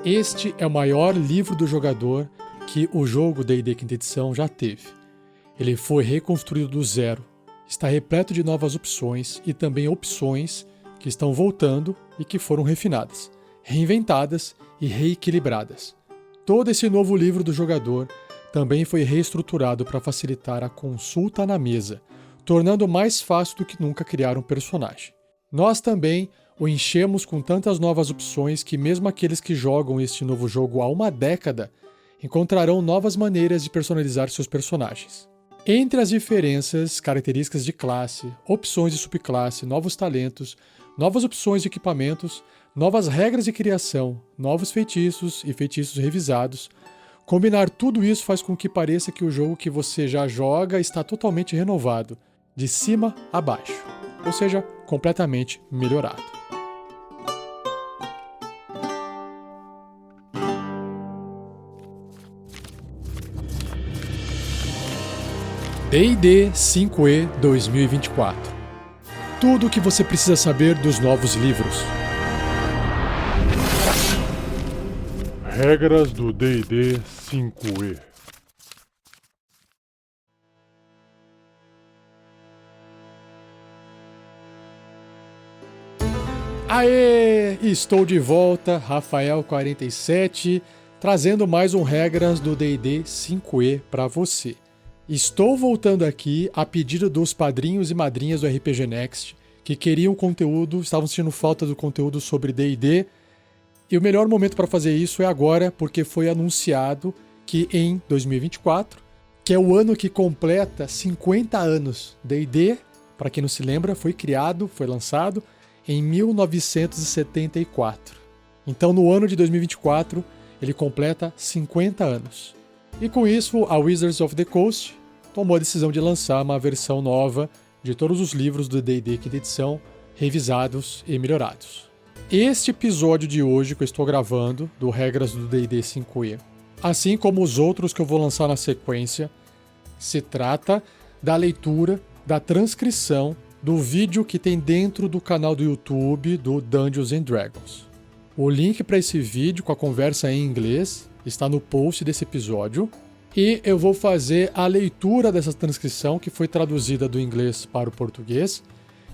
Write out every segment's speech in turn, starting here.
Este é o maior livro do jogador que o jogo D&D Quinta Edição já teve. Ele foi reconstruído do zero, está repleto de novas opções e também opções que estão voltando e que foram refinadas, reinventadas e reequilibradas. Todo esse novo livro do jogador também foi reestruturado para facilitar a consulta na mesa, tornando mais fácil do que nunca criar um personagem. Nós também o enchemos com tantas novas opções que mesmo aqueles que jogam este novo jogo há uma década encontrarão novas maneiras de personalizar seus personagens. Entre as diferenças, características de classe, opções de subclasse, novos talentos, novas opções de equipamentos, novas regras de criação, novos feitiços e feitiços revisados, combinar tudo isso faz com que pareça que o jogo que você já joga está totalmente renovado, de cima a baixo, ou seja, completamente melhorado. D&D 5e 2024. Tudo o que você precisa saber dos novos livros. Regras do D&D 5e. Aê! Estou de volta, Rafael47, trazendo mais um Regras do D&D 5e para você. Estou voltando aqui a pedido dos padrinhos e madrinhas do RPG Next, que queriam conteúdo, estavam sentindo falta do conteúdo sobre D&D, e o melhor momento para fazer isso é agora, porque foi anunciado que em 2024, que é o ano que completa 50 anos, D&D, para quem não se lembra, foi criado, foi lançado em 1974. Então, no ano de 2024, ele completa 50 anos. E com isso, a Wizards of the Coast tomou a decisão de lançar uma versão nova de todos os livros do D&D Quinta Edição, revisados e melhorados. Este episódio de hoje que eu estou gravando, do Regras do D&D 5e, assim como os outros que eu vou lançar na sequência, se trata da leitura, da transcrição do vídeo que tem dentro do canal do YouTube do Dungeons & Dragons. O link para esse vídeo com a conversa em inglês está no post desse episódio e eu vou fazer a leitura dessa transcrição que foi traduzida do inglês para o português.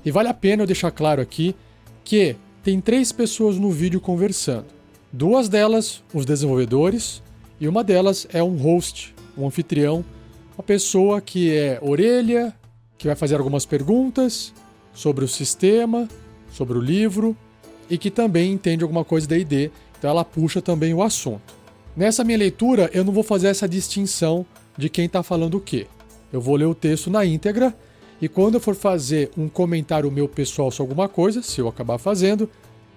E vale a pena eu deixar claro aqui que tem 3 pessoas no vídeo conversando. 2 delas, os desenvolvedores, e uma delas é um host, um anfitrião, uma pessoa que é orelha, que vai fazer algumas perguntas sobre o sistema, sobre o livro, e que também entende alguma coisa da D&D, então ela puxa também o assunto. Nessa minha leitura, eu não vou fazer essa distinção de quem está falando o quê. Eu vou ler o texto na íntegra, e quando eu for fazer um comentário meu pessoal sobre alguma coisa, se eu acabar fazendo,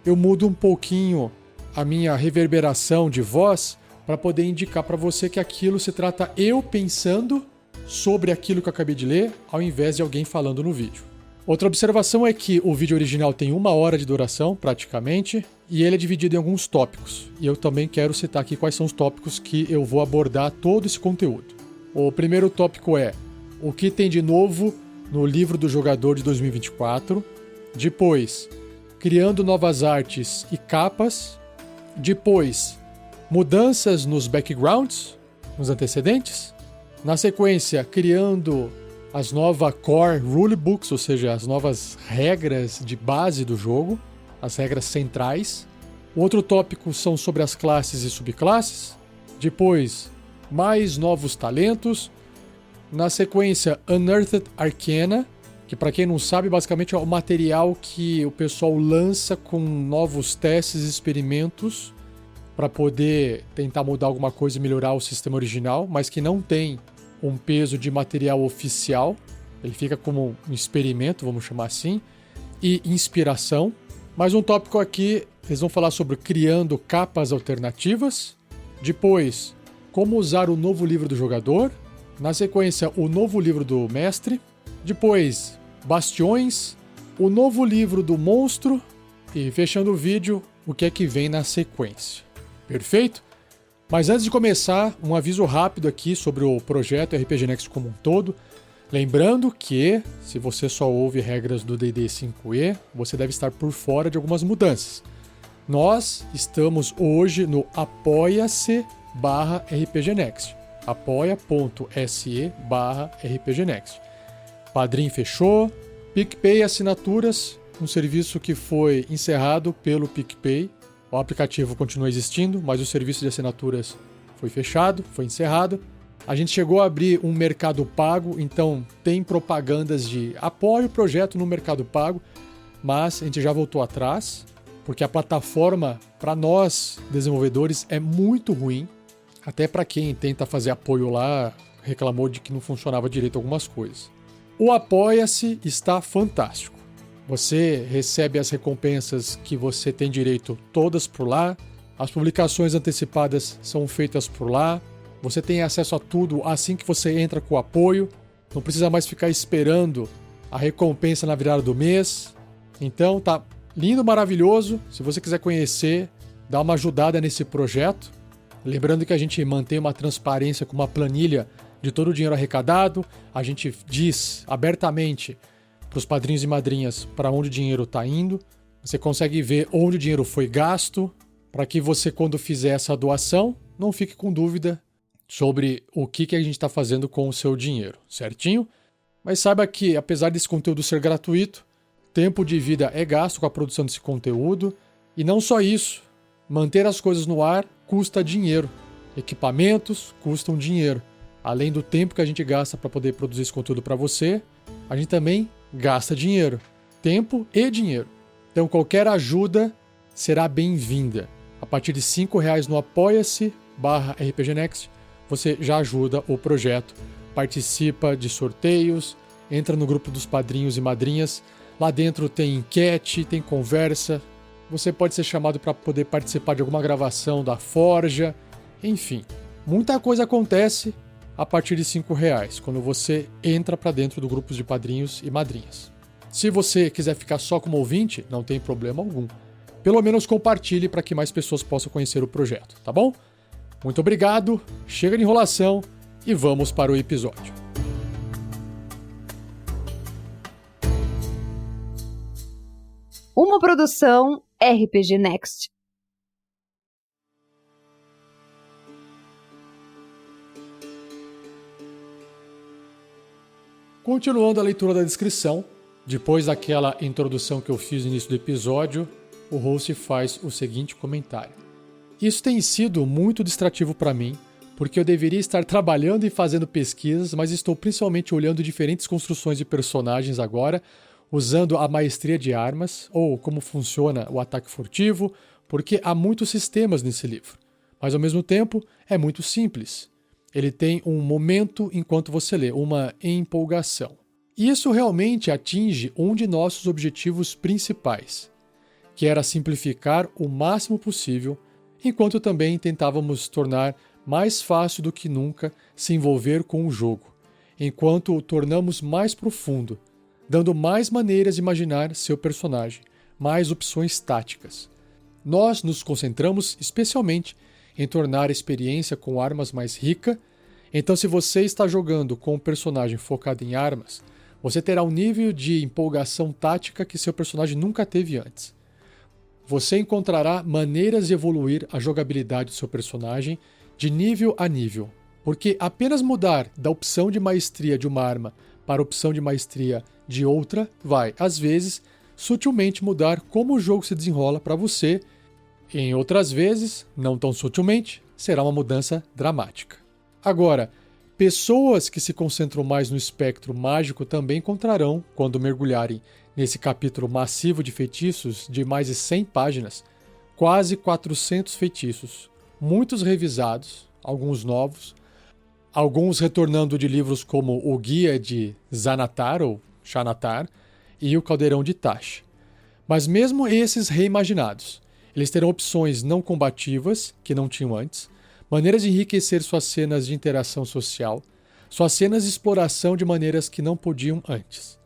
eu mudo um pouquinho a minha reverberação de voz para poder indicar para você que aquilo se trata eu pensando sobre aquilo que eu acabei de ler, ao invés de alguém falando no vídeo. Outra observação é que o vídeo original tem 1 hora de duração, praticamente, e ele é dividido em alguns tópicos. E eu também quero citar aqui quais são os tópicos que eu vou abordar todo esse conteúdo. O primeiro tópico é o que tem de novo no livro do jogador de 2024. Depois, criando novas artes e capas. Depois, mudanças nos backgrounds, nos antecedentes. Na sequência, criando as novas core rulebooks, ou seja, as novas regras de base do jogo, as regras centrais. O outro tópico são sobre as classes e subclasses. Depois, mais novos talentos. Na sequência, Unearthed Arcana, que para quem não sabe, basicamente é o material que o pessoal lança com novos testes e experimentos para poder tentar mudar alguma coisa e melhorar o sistema original, mas que não tem um peso de material oficial. Ele fica como um experimento, vamos chamar assim, e inspiração. Mais um tópico aqui, eles vão falar sobre criando capas alternativas. Depois, como usar o novo livro do jogador. Na sequência, o novo livro do mestre. Depois, bastiões, o novo livro do monstro. E fechando o vídeo, o que é que vem na sequência. Perfeito? Mas antes de começar, um aviso rápido aqui sobre o projeto RPG Next como um todo. Lembrando que, se você só ouve regras do D&D 5e, você deve estar por fora de algumas mudanças. Nós estamos hoje no apoia-se/rpgnext. apoia.se/rpgnext. Padrim fechou. PicPay Assinaturas, um serviço que foi encerrado pelo PicPay. O aplicativo continua existindo, mas o serviço de assinaturas foi fechado, foi encerrado. A gente chegou a abrir um Mercado Pago, então tem propagandas de apoio ao projeto no Mercado Pago, mas a gente já voltou atrás, porque a plataforma, para nós desenvolvedores, é muito ruim. Até para quem tenta fazer apoio lá, reclamou de que não funcionava direito algumas coisas. O Apoia-se está fantástico. Você recebe as recompensas que você tem direito todas por lá. As publicações antecipadas são feitas por lá. Você tem acesso a tudo assim que você entra com o apoio. Não precisa mais ficar esperando a recompensa na virada do mês. Então tá lindo, maravilhoso. Se você quiser conhecer, dá uma ajudada nesse projeto. Lembrando que a gente mantém uma transparência com uma planilha de todo o dinheiro arrecadado. A gente diz abertamente para os padrinhos e madrinhas para onde o dinheiro está indo. Você consegue ver onde o dinheiro foi gasto, para que você, quando fizer essa doação, não fique com dúvida sobre o que a gente está fazendo com o seu dinheiro, certinho? Mas saiba que, apesar desse conteúdo ser gratuito, tempo de vida é gasto com a produção desse conteúdo. E não só isso, manter as coisas no ar custa dinheiro. Equipamentos custam dinheiro. Além do tempo que a gente gasta para poder produzir esse conteúdo para você, a gente também gasta dinheiro. Tempo e dinheiro. Então qualquer ajuda será bem-vinda. A partir de R$5 no apoia-se/rpgnext, você já ajuda o projeto. Participa de sorteios, entra no grupo dos padrinhos e madrinhas. Lá dentro tem enquete, tem conversa. Você pode ser chamado para poder participar de alguma gravação da Forja. Enfim, muita coisa acontece a partir de R$5, quando você entra para dentro do grupo de padrinhos e madrinhas. Se você quiser ficar só como ouvinte, não tem problema algum. Pelo menos compartilhe para que mais pessoas possam conhecer o projeto, tá bom? Muito obrigado, chega de enrolação e vamos para o episódio. Uma produção RPG Next. Continuando a leitura da descrição, depois daquela introdução que eu fiz no início do episódio, o host faz o seguinte comentário. Isso tem sido muito distrativo para mim, porque eu deveria estar trabalhando e fazendo pesquisas, mas estou principalmente olhando diferentes construções de personagens agora, usando a maestria de armas, ou como funciona o ataque furtivo, porque há muitos sistemas nesse livro. Mas ao mesmo tempo, é muito simples. Ele tem um momento enquanto você lê, uma empolgação. E isso realmente atinge um de nossos objetivos principais, que era simplificar o máximo possível, enquanto também tentávamos tornar mais fácil do que nunca se envolver com o jogo, enquanto o tornamos mais profundo, dando mais maneiras de imaginar seu personagem, mais opções táticas. Nós nos concentramos especialmente em tornar a experiência com armas mais rica. Então, se você está jogando com um personagem focado em armas, você terá um nível de empolgação tática que seu personagem nunca teve antes. Você encontrará maneiras de evoluir a jogabilidade do seu personagem de nível a nível, porque apenas mudar da opção de maestria de uma arma para a opção de maestria de outra vai, às vezes, sutilmente mudar como o jogo se desenrola para você. Em outras vezes, não tão sutilmente, será uma mudança dramática. Agora, pessoas que se concentram mais no espectro mágico também encontrarão, quando mergulharem nesse capítulo massivo de feitiços de mais de 100 páginas, quase 400 feitiços, muitos revisados, alguns novos, alguns retornando de livros como o Guia de Xanatar ou Xanatar e o Caldeirão de Tasha. Mas mesmo esses reimaginados, eles terão opções não combativas, que não tinham antes, maneiras de enriquecer suas cenas de interação social, suas cenas de exploração de maneiras que não podiam antes.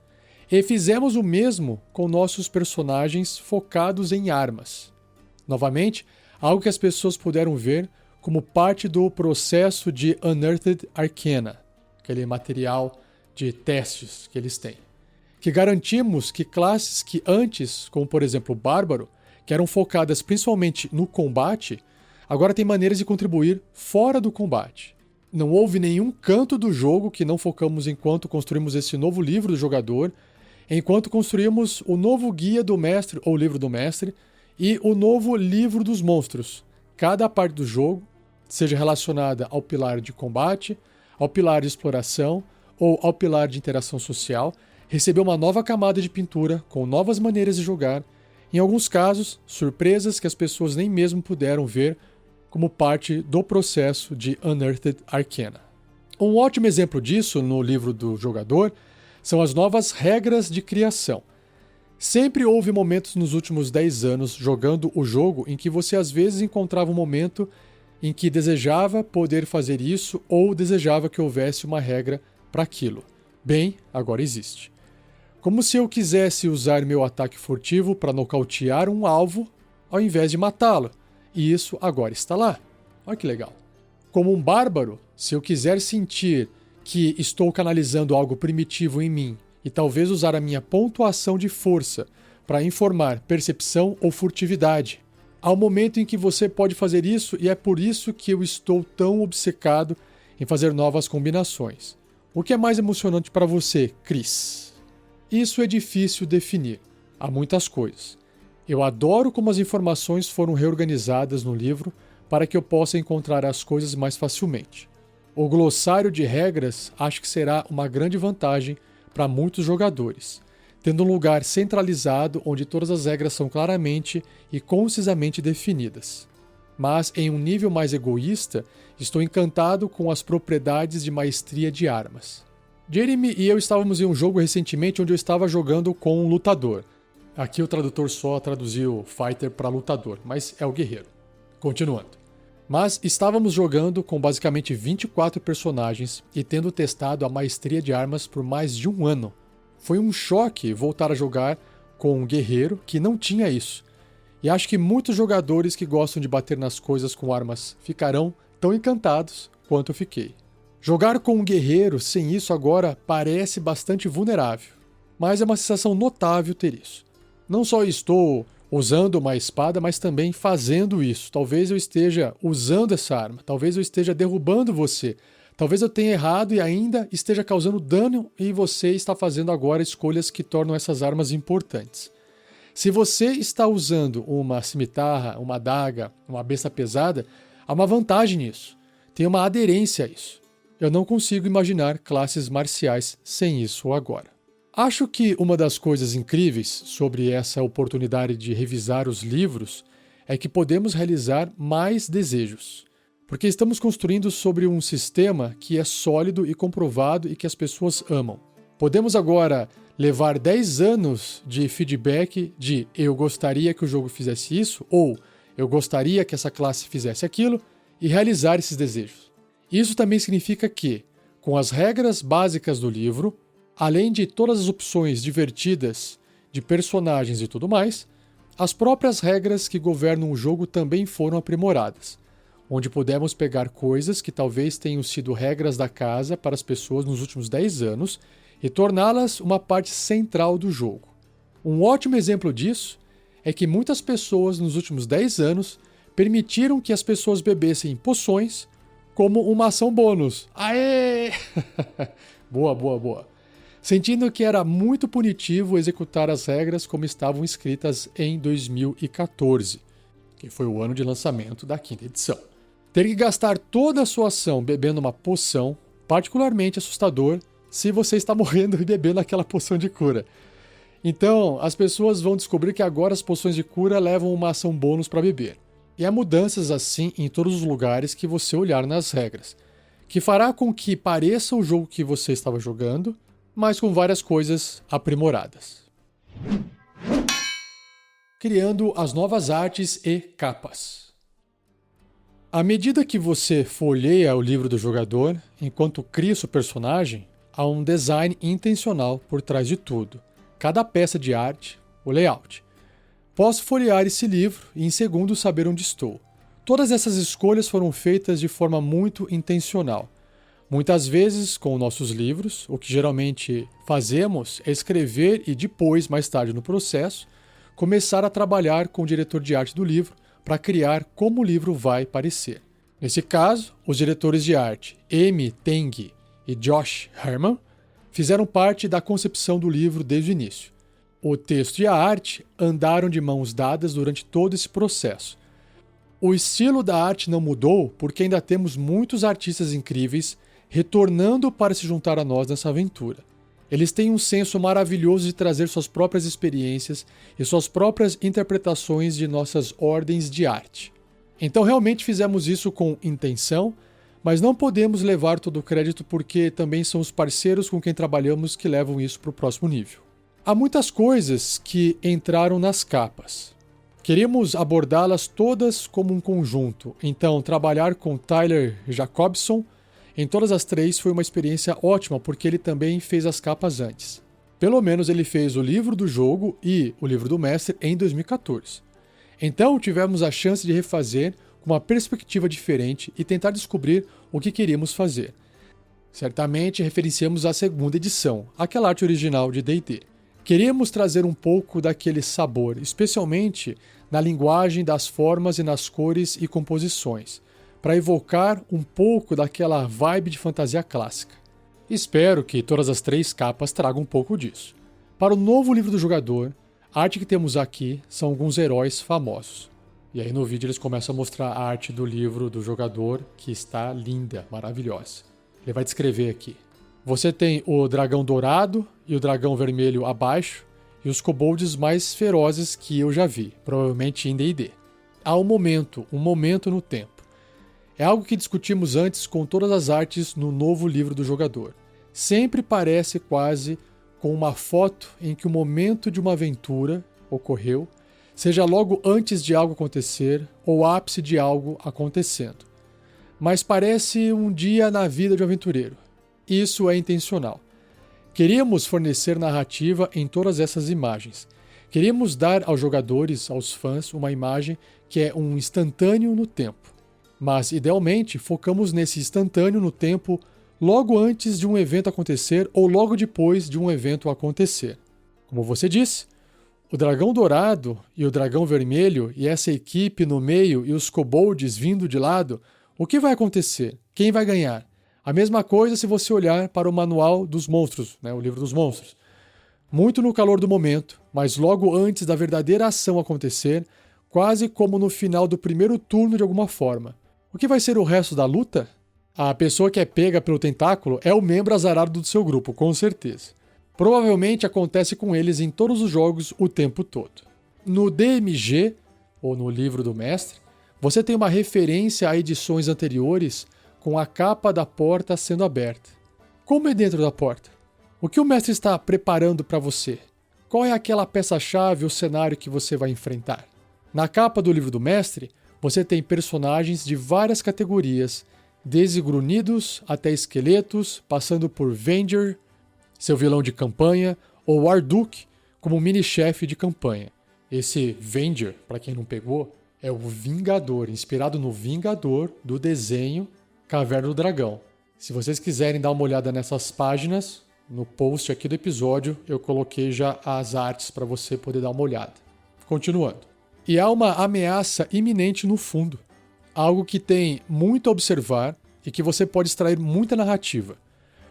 E fizemos o mesmo com nossos personagens focados em armas. Novamente, algo que as pessoas puderam ver como parte do processo de Unearthed Arcana, aquele material de testes que eles têm. Que garantimos que classes que antes, como por exemplo o Bárbaro, que eram focadas principalmente no combate, agora têm maneiras de contribuir fora do combate. Não houve nenhum canto do jogo que não focamos enquanto construímos esse novo livro do jogador, enquanto construímos o novo guia do mestre ou livro do mestre e o novo livro dos monstros. Cada parte do jogo, seja relacionada ao pilar de combate, ao pilar de exploração ou ao pilar de interação social, recebeu uma nova camada de pintura com novas maneiras de jogar, em alguns casos, surpresas que as pessoas nem mesmo puderam ver como parte do processo de Unearthed Arcana. Um ótimo exemplo disso no livro do jogador são as novas regras de criação. Sempre houve momentos nos últimos 10 anos jogando o jogo em que você às vezes encontrava um momento em que desejava poder fazer isso ou desejava que houvesse uma regra para aquilo. Bem, agora existe. Como se eu quisesse usar meu ataque furtivo para nocautear um alvo ao invés de matá-lo. E isso agora está lá. Olha que legal. Como um bárbaro, se eu quiser sentir que estou canalizando algo primitivo em mim e talvez usar a minha pontuação de força para informar percepção ou furtividade, há um momento em que você pode fazer isso e é por isso que eu estou tão obcecado em fazer novas combinações. O que é mais emocionante para você, Chris? Isso é difícil definir. Há muitas coisas. Eu adoro como as informações foram reorganizadas no livro para que eu possa encontrar as coisas mais facilmente. O glossário de regras acho que será uma grande vantagem para muitos jogadores, tendo um lugar centralizado onde todas as regras são claramente e concisamente definidas. Mas, em um nível mais egoísta, estou encantado com as propriedades de maestria de armas. Jeremy e eu estávamos em um jogo recentemente onde eu estava jogando com um lutador. Aqui o tradutor só traduziu fighter para lutador, mas é o guerreiro. Continuando. Mas estávamos jogando com basicamente 24 personagens e tendo testado a maestria de armas por mais de um ano. Foi um choque voltar a jogar com um guerreiro que não tinha isso. E acho que muitos jogadores que gostam de bater nas coisas com armas ficarão tão encantados quanto eu fiquei. Jogar com um guerreiro sem isso agora parece bastante vulnerável, mas é uma sensação notável ter isso. Não só estou usando uma espada, mas também fazendo isso. Talvez eu esteja usando essa arma, talvez eu esteja derrubando você, talvez eu tenha errado e ainda esteja causando dano e você está fazendo agora escolhas que tornam essas armas importantes. Se você está usando uma cimitarra, uma adaga, uma besta pesada, há uma vantagem nisso. Tem uma aderência a isso. Eu não consigo imaginar classes marciais sem isso agora. Acho que uma das coisas incríveis sobre essa oportunidade de revisar os livros é que podemos realizar mais desejos. Porque estamos construindo sobre um sistema que é sólido e comprovado e que as pessoas amam. Podemos agora levar 10 anos de feedback de eu gostaria que o jogo fizesse isso ou eu gostaria que essa classe fizesse aquilo e realizar esses desejos. Isso também significa que, com as regras básicas do livro, além de todas as opções divertidas de personagens e tudo mais, as próprias regras que governam o jogo também foram aprimoradas, onde pudemos pegar coisas que talvez tenham sido regras da casa para as pessoas nos últimos 10 anos e torná-las uma parte central do jogo. Um ótimo exemplo disso é que muitas pessoas nos últimos 10 anos permitiram que as pessoas bebessem poções como uma ação bônus. Aê! Boa, boa, boa. Sentindo que era muito punitivo executar as regras como estavam escritas em 2014, que foi o ano de lançamento da 5ª edição. Ter que gastar toda a sua ação bebendo uma poção, particularmente assustador se você está morrendo e bebendo aquela poção de cura. Então, as pessoas vão descobrir que agora as poções de cura levam uma ação bônus para beber. E há mudanças assim em todos os lugares que você olhar nas regras, que fará com que pareça o jogo que você estava jogando, mas com várias coisas aprimoradas. Criando as novas artes e capas. À medida que você folheia o livro do jogador, enquanto cria seu personagem, há um design intencional por trás de tudo. Cada peça de arte, o layout. Posso folhear esse livro e em segundos saber onde estou. Todas essas escolhas foram feitas de forma muito intencional. Muitas vezes, com nossos livros, o que geralmente fazemos é escrever e depois, mais tarde no processo, começar a trabalhar com o diretor de arte do livro para criar como o livro vai parecer. Nesse caso, os diretores de arte Amy Teng e Josh Herman fizeram parte da concepção do livro desde o início. O texto e a arte andaram de mãos dadas durante todo esse processo. O estilo da arte não mudou porque ainda temos muitos artistas incríveis retornando para se juntar a nós nessa aventura. Eles têm um senso maravilhoso de trazer suas próprias experiências e suas próprias interpretações de nossas ordens de arte. Então realmente fizemos isso com intenção, mas não podemos levar todo o crédito porque também são os parceiros com quem trabalhamos que levam isso para o próximo nível. Há muitas coisas que entraram nas capas. Queríamos abordá-las todas como um conjunto, então trabalhar com Tyler Jacobson em todas as 3 foi uma experiência ótima porque ele também fez as capas antes. Pelo menos ele fez o livro do jogo e o livro do mestre em 2014. Então tivemos a chance de refazer com uma perspectiva diferente e tentar descobrir o que queríamos fazer. Certamente referenciamos a segunda edição, aquela arte original de D&D. Queríamos trazer um pouco daquele sabor, especialmente na linguagem das formas e nas cores e composições, para evocar um pouco daquela vibe de fantasia clássica. Espero que todas as 3 capas tragam um pouco disso. Para o novo livro do jogador, a arte que temos aqui são alguns heróis famosos. E aí no vídeo eles começam a mostrar a arte do livro do jogador, que está linda, maravilhosa. Ele vai descrever aqui. Você tem o dragão dourado e o dragão vermelho abaixo, e os kobolds mais ferozes que eu já vi, provavelmente em D&D. Há um momento no tempo. É algo que discutimos antes com todas as artes no novo livro do jogador. Sempre parece quase com uma foto em que o momento de uma aventura ocorreu, seja logo antes de algo acontecer ou ápice de algo acontecendo. Mas parece um dia na vida de um aventureiro. Isso é intencional. Queríamos fornecer narrativa em todas essas imagens. Queríamos dar aos jogadores, aos fãs, uma imagem que é um instantâneo no tempo. Mas, idealmente, focamos nesse instantâneo no tempo logo antes de um evento acontecer ou logo depois de um evento acontecer. Como você disse, o dragão dourado e o dragão vermelho e essa equipe no meio e os kobolds vindo de lado, o que vai acontecer? Quem vai ganhar? A mesma coisa se você olhar para o manual dos monstros, o livro dos monstros. Muito no calor do momento, mas logo antes da verdadeira ação acontecer, quase como no final do primeiro turno de alguma forma. O que vai ser o resto da luta? A pessoa que é pega pelo tentáculo é o membro azarado do seu grupo, com certeza. Provavelmente acontece com eles em todos os jogos o tempo todo. No DMG, ou no livro do mestre, você tem uma referência a edições anteriores com a capa da porta sendo aberta. Como é dentro da porta? O que o mestre está preparando para você? Qual é aquela peça-chave ou cenário que você vai enfrentar? Na capa do livro do mestre, você tem personagens de várias categorias, desde grunhidos até esqueletos, passando por Venger, seu vilão de campanha, ou Arduk, como mini-chefe de campanha. Esse Venger, para quem não pegou, é o Vingador, inspirado no Vingador do desenho Caverna do Dragão. Se vocês quiserem dar uma olhada nessas páginas, no post aqui do episódio, eu coloquei já as artes para você poder dar uma olhada. Continuando. E há uma ameaça iminente no fundo. Algo que tem muito a observar e que você pode extrair muita narrativa.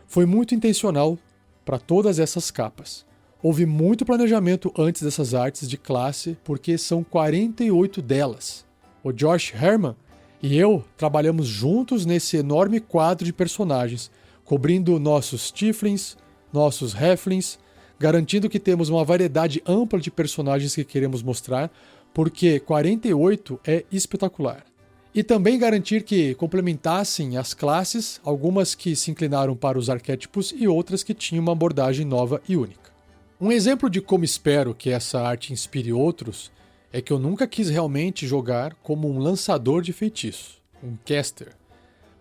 Foi muito intencional para todas essas capas. Houve muito planejamento antes dessas artes de classe, porque são 48 delas. O Josh Herman e eu trabalhamos juntos nesse enorme quadro de personagens, cobrindo nossos tieflings, nossos halflings, garantindo que temos uma variedade ampla de personagens que queremos mostrar, porque 48 é espetacular. E também garantir que complementassem as classes, algumas que se inclinaram para os arquétipos e outras que tinham uma abordagem nova e única. Um exemplo de como espero que essa arte inspire outros é que eu nunca quis realmente jogar como um lançador de feitiços, um caster.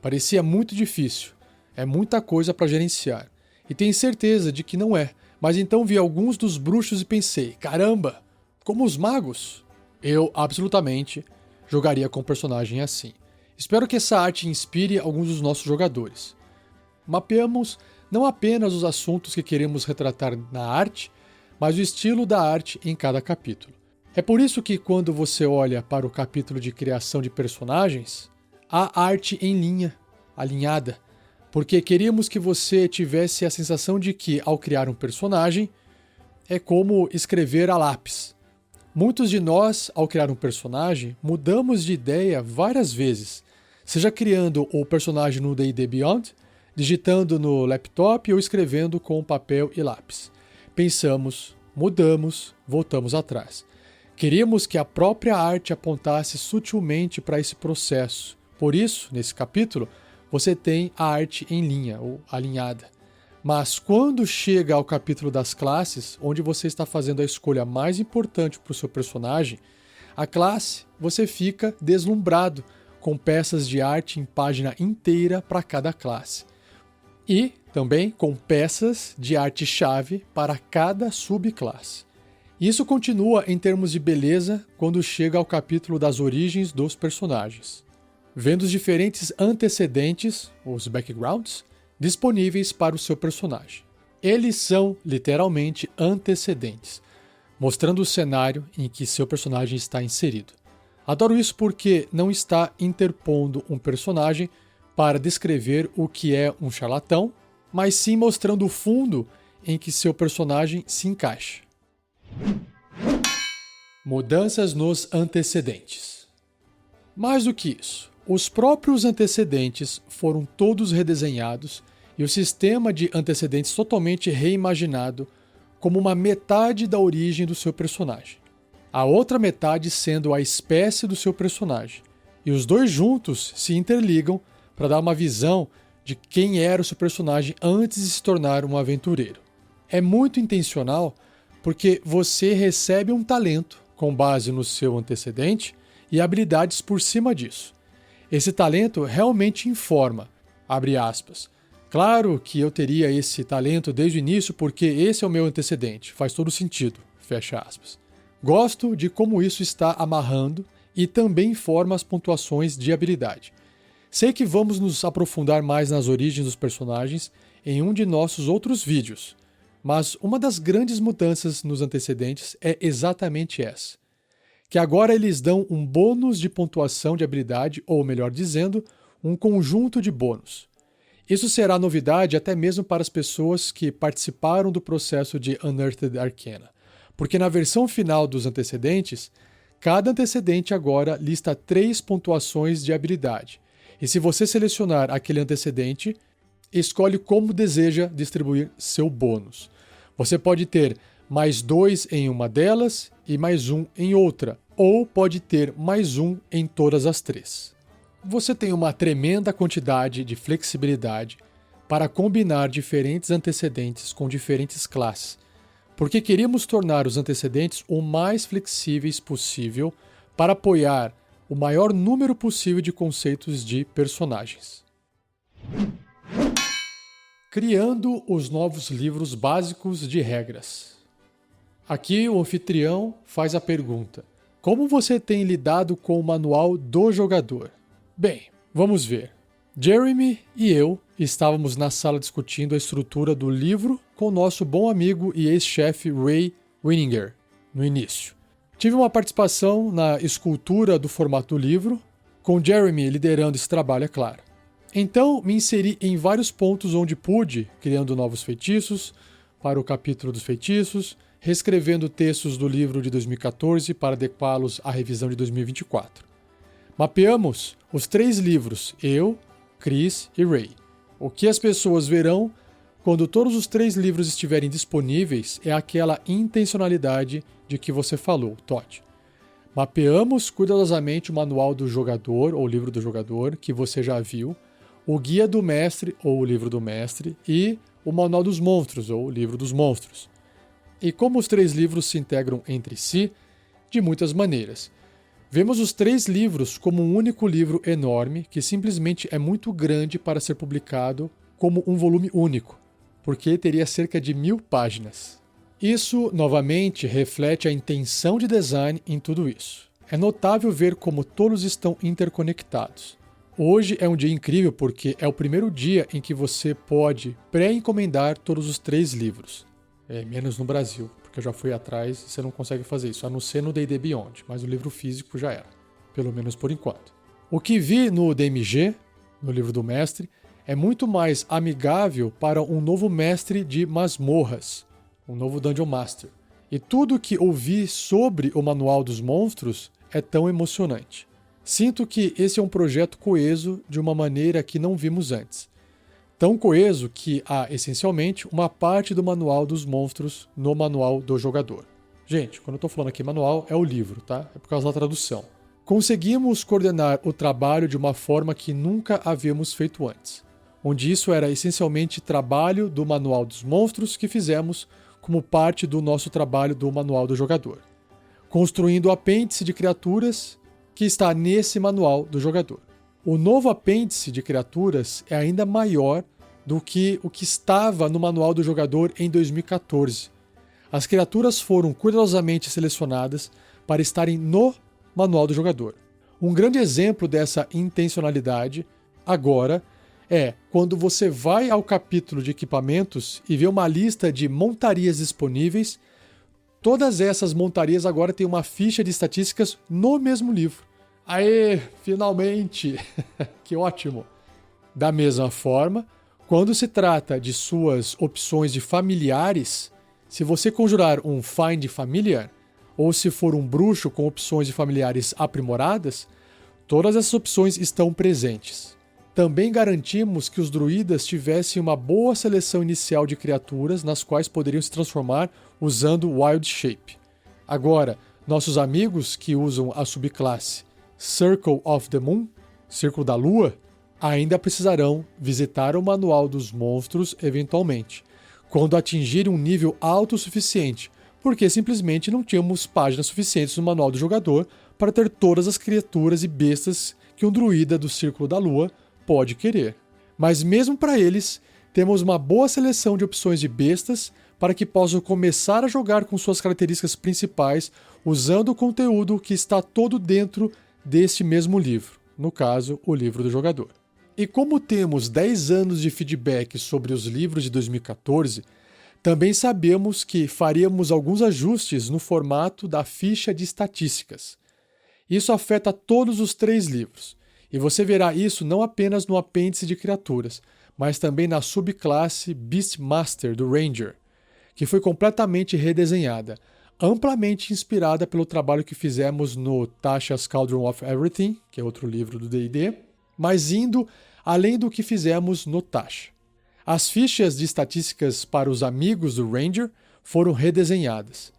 Parecia muito difícil, é muita coisa para gerenciar, e tenho certeza de que não é, mas então vi alguns dos bruxos e pensei, caramba, como os magos? Eu, absolutamente, jogaria com um personagem assim. Espero que essa arte inspire alguns dos nossos jogadores. Mapeamos não apenas os assuntos que queremos retratar na arte, mas o estilo da arte em cada capítulo. É por isso que quando você olha para o capítulo de criação de personagens, há arte em linha, alinhada, porque queríamos que você tivesse a sensação de que, ao criar um personagem, é como escrever a lápis. Muitos de nós, ao criar um personagem, mudamos de ideia várias vezes, seja criando o personagem no D&D Beyond, digitando no laptop ou escrevendo com papel e lápis. Pensamos, mudamos, voltamos atrás. Queríamos que a própria arte apontasse sutilmente para esse processo. Por isso, nesse capítulo, você tem a arte em linha, ou alinhada. Mas quando chega ao capítulo das classes, onde você está fazendo a escolha mais importante para o seu personagem, a classe, você fica deslumbrado com peças de arte em página inteira para cada classe. E também com peças de arte-chave para cada subclasse. Isso continua em termos de beleza quando chega ao capítulo das origens dos personagens, vendo os diferentes antecedentes, os backgrounds, disponíveis para o seu personagem. Eles são literalmente antecedentes, mostrando o cenário em que seu personagem está inserido. Adoro isso porque não está interpondo um personagem para descrever o que é um charlatão, mas sim mostrando o fundo em que seu personagem se encaixa. Mudanças nos antecedentes. Mais do que isso, os próprios antecedentes foram todos redesenhados e o sistema de antecedentes totalmente reimaginado como uma metade da origem do seu personagem. A outra metade sendo a espécie do seu personagem. E os dois juntos se interligam para dar uma visão de quem era o seu personagem antes de se tornar um aventureiro. É muito intencional porque você recebe um talento com base no seu antecedente e habilidades por cima disso. Esse talento realmente informa, abre aspas. Claro que eu teria esse talento desde o início porque esse é o meu antecedente, faz todo sentido, fecha aspas. Gosto de como isso está amarrando e também forma as pontuações de habilidade. Sei que vamos nos aprofundar mais nas origens dos personagens em um de nossos outros vídeos, mas uma das grandes mudanças nos antecedentes é exatamente essa. Que agora eles dão um bônus de pontuação de habilidade, ou melhor dizendo, um conjunto de bônus. Isso será novidade até mesmo para as pessoas que participaram do processo de Unearthed Arcana, porque na versão final dos antecedentes, cada antecedente agora lista 3 pontuações de habilidade, e se você selecionar aquele antecedente, escolhe como deseja distribuir seu bônus. Você pode ter mais 2 em uma delas e mais 1 em outra, ou pode ter mais 1 em todas as 3. Você tem uma tremenda quantidade de flexibilidade para combinar diferentes antecedentes com diferentes classes, porque queríamos tornar os antecedentes o mais flexíveis possível para apoiar o maior número possível de conceitos de personagens. Criando os novos livros básicos de regras. Aqui o anfitrião faz a pergunta: como você tem lidado com o manual do jogador? Bem, vamos ver. Jeremy e eu estávamos na sala discutindo a estrutura do livro com nosso bom amigo e ex-chefe Ray Winninger, no início. Tive uma participação na escultura do formato do livro, com Jeremy liderando esse trabalho, é claro. Então, me inseri em vários pontos onde pude, criando novos feitiços para o capítulo dos feitiços, reescrevendo textos do livro de 2014 para adequá-los à revisão de 2024. Mapeamos os 3 livros, eu, Chris e Ray. O que as pessoas verão quando todos os 3 livros estiverem disponíveis é aquela intencionalidade de que você falou, Todd. Mapeamos cuidadosamente o manual do jogador, ou livro do jogador, que você já viu, o guia do mestre, ou o livro do mestre, e o manual dos monstros, ou o livro dos monstros. E como os 3 livros se integram entre si? De muitas maneiras. Vemos os 3 livros como um único livro enorme que simplesmente é muito grande para ser publicado como um volume único, porque teria cerca de 1000 páginas. Isso, novamente, reflete a intenção de design em tudo isso. É notável ver como todos estão interconectados. Hoje é um dia incrível porque é o primeiro dia em que você pode pré-encomendar todos os 3 livros. Menos no Brasil, porque porque eu já fui atrás e você não consegue fazer isso, a não ser no D&D Beyond, mas o livro físico já era, pelo menos por enquanto. O que vi no DMG, no livro do mestre, é muito mais amigável para um novo mestre de masmorras, um novo Dungeon Master. E tudo que ouvi sobre o Manual dos Monstros é tão emocionante. Sinto que esse é um projeto coeso de uma maneira que não vimos antes. Tão coeso que há, essencialmente, uma parte do Manual dos Monstros no Manual do Jogador. Gente, quando eu estou falando aqui manual, é o livro, tá? É por causa da tradução. Conseguimos coordenar o trabalho de uma forma que nunca havíamos feito antes, onde isso era essencialmente trabalho do Manual dos Monstros que fizemos como parte do nosso trabalho do Manual do Jogador, construindo o apêndice de criaturas que está nesse Manual do Jogador. O novo apêndice de criaturas é ainda maior do que o que estava no Manual do Jogador em 2014. As criaturas foram cuidadosamente selecionadas para estarem no Manual do Jogador. Um grande exemplo dessa intencionalidade, agora, é quando você vai ao capítulo de equipamentos e vê uma lista de montarias disponíveis. Todas essas montarias agora têm uma ficha de estatísticas no mesmo livro. Aê, finalmente! Que ótimo! Da mesma forma, quando se trata de suas opções de familiares, se você conjurar um Find Familiar, ou se for um bruxo com opções de familiares aprimoradas, todas essas opções estão presentes. Também garantimos que os druidas tivessem uma boa seleção inicial de criaturas nas quais poderiam se transformar usando Wild Shape. Agora, nossos amigos que usam a subclasse Circle of the Moon, Círculo da Lua, ainda precisarão visitar o Manual dos Monstros eventualmente, quando atingirem um nível alto o suficiente, porque simplesmente não tínhamos páginas suficientes no Manual do Jogador para ter todas as criaturas e bestas que um druida do Círculo da Lua pode querer. Mas mesmo para eles, temos uma boa seleção de opções de bestas para que possam começar a jogar com suas características principais usando o conteúdo que está todo dentro deste mesmo livro, no caso, o livro do jogador. E como temos 10 anos de feedback sobre os livros de 2014, também sabemos que faríamos alguns ajustes no formato da ficha de estatísticas. Isso afeta todos os 3 livros, e você verá isso não apenas no apêndice de criaturas, mas também na subclasse Beastmaster do Ranger, que foi completamente redesenhada, amplamente inspirada pelo trabalho que fizemos no Tasha's Cauldron of Everything, que é outro livro do D&D, mas indo além do que fizemos no Tasha. As fichas de estatísticas para os amigos do Ranger foram redesenhadas.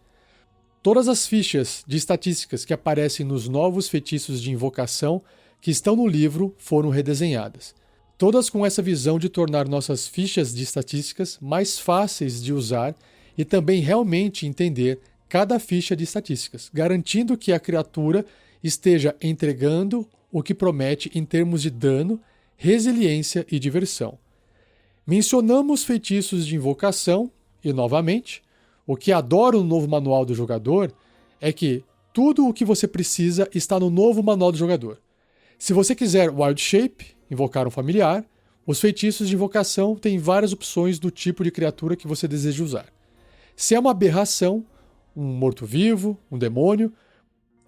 Todas as fichas de estatísticas que aparecem nos novos feitiços de invocação que estão no livro foram redesenhadas. Todas com essa visão de tornar nossas fichas de estatísticas mais fáceis de usar e também realmente entender cada ficha de estatísticas, garantindo que a criatura esteja entregando o que promete em termos de dano, resiliência e diversão. Mencionamos feitiços de invocação e, novamente, o que adoro no novo manual do jogador é que tudo o que você precisa está no novo manual do jogador. Se você quiser Wild Shape, invocar um familiar, os feitiços de invocação têm várias opções do tipo de criatura que você deseja usar. Se é uma aberração, um morto-vivo, um demônio,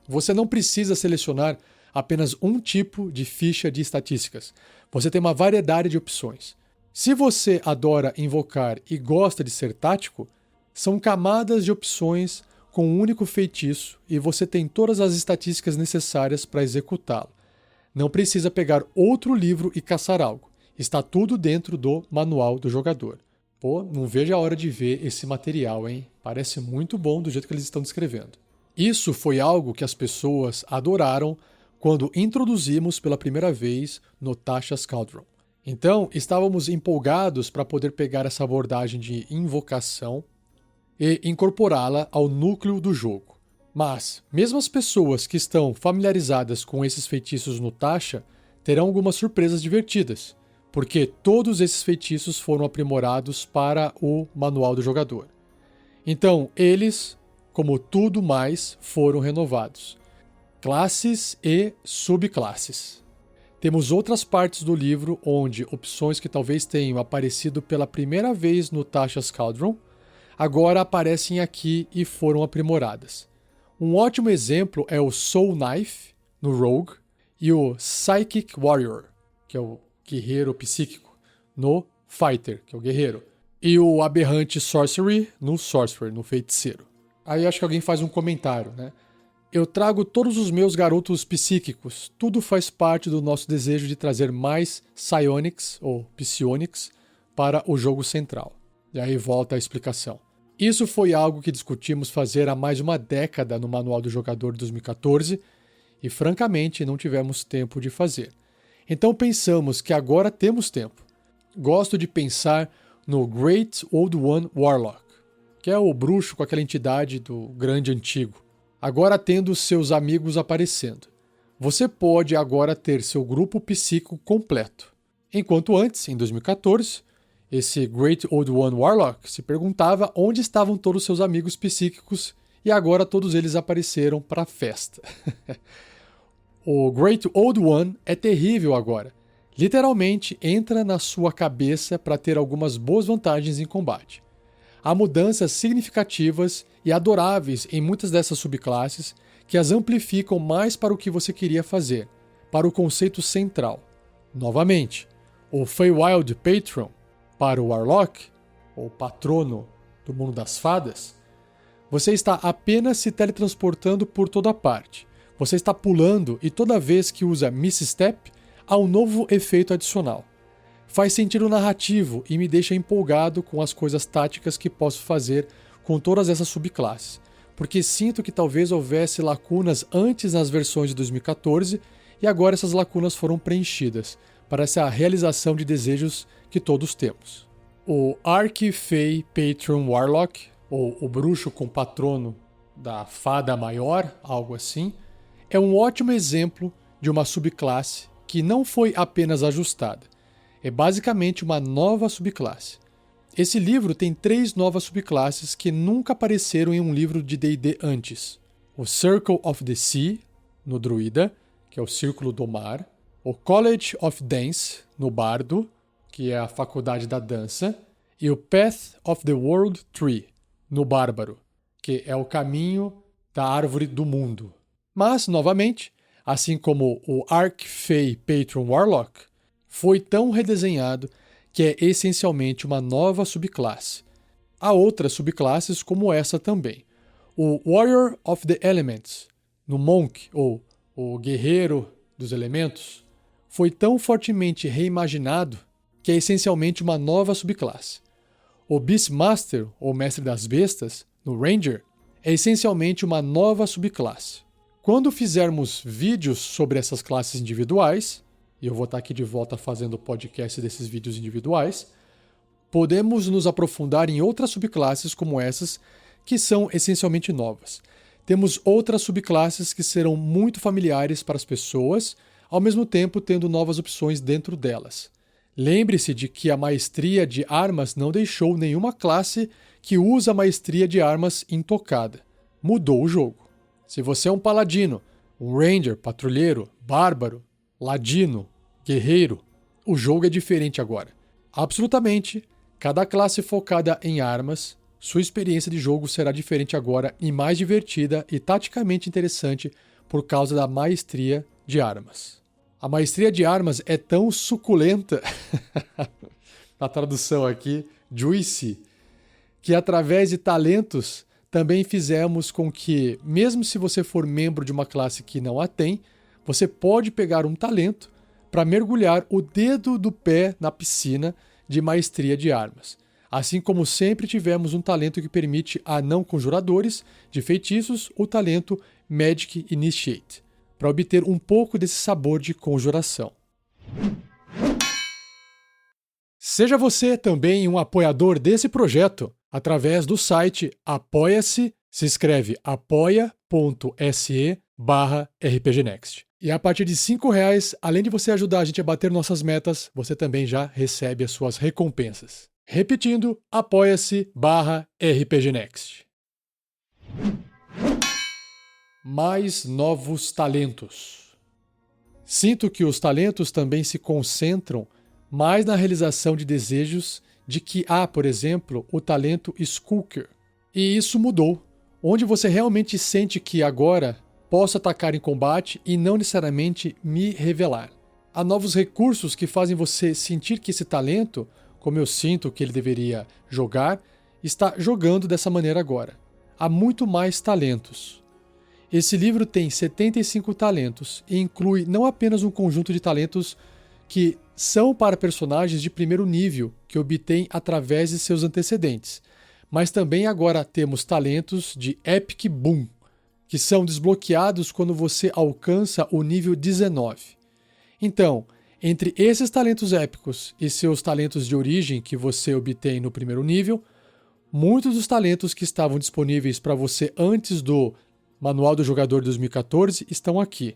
você não precisa selecionar apenas um tipo de ficha de estatísticas. Você tem uma variedade de opções. Se você adora invocar e gosta de ser tático, são camadas de opções com um único feitiço e você tem todas as estatísticas necessárias para executá-lo. Não precisa pegar outro livro e caçar algo. Está tudo dentro do manual do jogador. Pô, não vejo a hora de ver esse material, hein? Parece muito bom do jeito que eles estão descrevendo. Isso foi algo que as pessoas adoraram quando introduzimos pela primeira vez no Tasha's Cauldron. Então, estávamos empolgados para poder pegar essa abordagem de invocação e incorporá-la ao núcleo do jogo. Mas, mesmo as pessoas que estão familiarizadas com esses feitiços no Tasha terão algumas surpresas divertidas, porque todos esses feitiços foram aprimorados para o manual do jogador. Então, eles, como tudo mais, foram renovados. Classes e subclasses. Temos outras partes do livro onde opções que talvez tenham aparecido pela primeira vez no Tasha's Cauldron agora aparecem aqui e foram aprimoradas. Um ótimo exemplo é o Soul Knife, no Rogue, e o Psychic Warrior, que é o guerreiro psíquico, no Fighter, que é o guerreiro, e o aberrante Sorcery, no Sorcerer, no feiticeiro. Aí acho que alguém faz um comentário, né? Eu trago todos os meus garotos psíquicos, tudo faz parte do nosso desejo de trazer mais Psionics, ou Psionics, para o jogo central. E aí volta a explicação. Isso foi algo que discutimos fazer há mais de uma década no Manual do Jogador de 2014 e, francamente, não tivemos tempo de fazer. Então pensamos que agora temos tempo. Gosto de pensar no Great Old One Warlock, que é o bruxo com aquela entidade do grande antigo, agora tendo seus amigos aparecendo. Você pode agora ter seu grupo psíquico completo. Enquanto antes, em 2014, esse Great Old One Warlock se perguntava onde estavam todos seus amigos psíquicos e agora todos eles apareceram para a festa. O Great Old One é terrível agora. Literalmente entra na sua cabeça para ter algumas boas vantagens em combate. Há mudanças significativas e adoráveis em muitas dessas subclasses que as amplificam mais para o que você queria fazer, para o conceito central. Novamente, o Feywild Patron para o Warlock, ou patrono do mundo das fadas, você está apenas se teletransportando por toda parte. Você está pulando e toda vez que usa Misstep, há um novo efeito adicional. Faz sentido narrativo e me deixa empolgado com as coisas táticas que posso fazer com todas essas subclasses, porque sinto que talvez houvesse lacunas antes nas versões de 2014 e agora essas lacunas foram preenchidas para essa realização de desejos que todos temos. O Archfey Patron Warlock, ou o bruxo com patrono da fada maior, algo assim, é um ótimo exemplo de uma subclasse que não foi apenas ajustada. É basicamente uma nova subclasse. Esse livro tem 3 novas subclasses que nunca apareceram em um livro de D&D antes. O Circle of the Sea, no Druida, que é o Círculo do Mar. O College of Dance, no Bardo, que é a Faculdade da Dança. E o Path of the World Tree, no Bárbaro, que é o caminho da Árvore do Mundo. Mas, novamente, assim como o Archfey Patron Warlock, foi tão redesenhado que é essencialmente uma nova subclasse. Há outras subclasses como essa também. O Warrior of the Elements, no Monk, ou o Guerreiro dos Elementos, foi tão fortemente reimaginado que é essencialmente uma nova subclasse. O Beastmaster, ou Mestre das Bestas, no Ranger, é essencialmente uma nova subclasse. Quando fizermos vídeos sobre essas classes individuais, e eu vou estar aqui de volta fazendo o podcast desses vídeos individuais, podemos nos aprofundar em outras subclasses como essas, que são essencialmente novas. Temos outras subclasses que serão muito familiares para as pessoas, ao mesmo tempo tendo novas opções dentro delas. Lembre-se de que a maestria de armas não deixou nenhuma classe que usa a maestria de armas intocada. Mudou o jogo. Se você é um paladino, um ranger, patrulheiro, bárbaro, ladino, guerreiro, o jogo é diferente agora. Absolutamente, cada classe focada em armas, sua experiência de jogo será diferente agora e mais divertida e taticamente interessante por causa da maestria de armas. A maestria de armas é tão suculenta, na tradução aqui, juicy, que através de talentos também fizemos com que, mesmo se você for membro de uma classe que não a tem, você pode pegar um talento para mergulhar o dedo do pé na piscina de maestria de armas. Assim como sempre tivemos um talento que permite a não conjuradores de feitiços o talento Magic Initiate, para obter um pouco desse sabor de conjuração. Seja você também um apoiador desse projeto através do site Apoia-se, se escreve apoia.se/rpgnext. E a partir de R$5, além de você ajudar a gente a bater nossas metas, você também já recebe as suas recompensas. Repetindo, apoia-se/rpgnext. Mais novos talentos. Sinto que os talentos também se concentram mais na realização de desejos de que há, por exemplo, o talento Skulker, E isso mudou, onde você realmente sente que agora posso atacar em combate e não necessariamente me revelar. Há novos recursos que fazem você sentir que esse talento, como eu sinto que ele deveria jogar, está jogando dessa maneira agora. Há muito mais talentos. Esse livro tem 75 talentos e inclui não apenas um conjunto de talentos que são para personagens de primeiro nível que obtêm através de seus antecedentes, mas também agora temos talentos de Epic Boom, que são desbloqueados quando você alcança o nível 19. Então, entre esses talentos épicos e seus talentos de origem que você obtém no primeiro nível, muitos dos talentos que estavam disponíveis para você antes do Manual do Jogador 2014 estão aqui,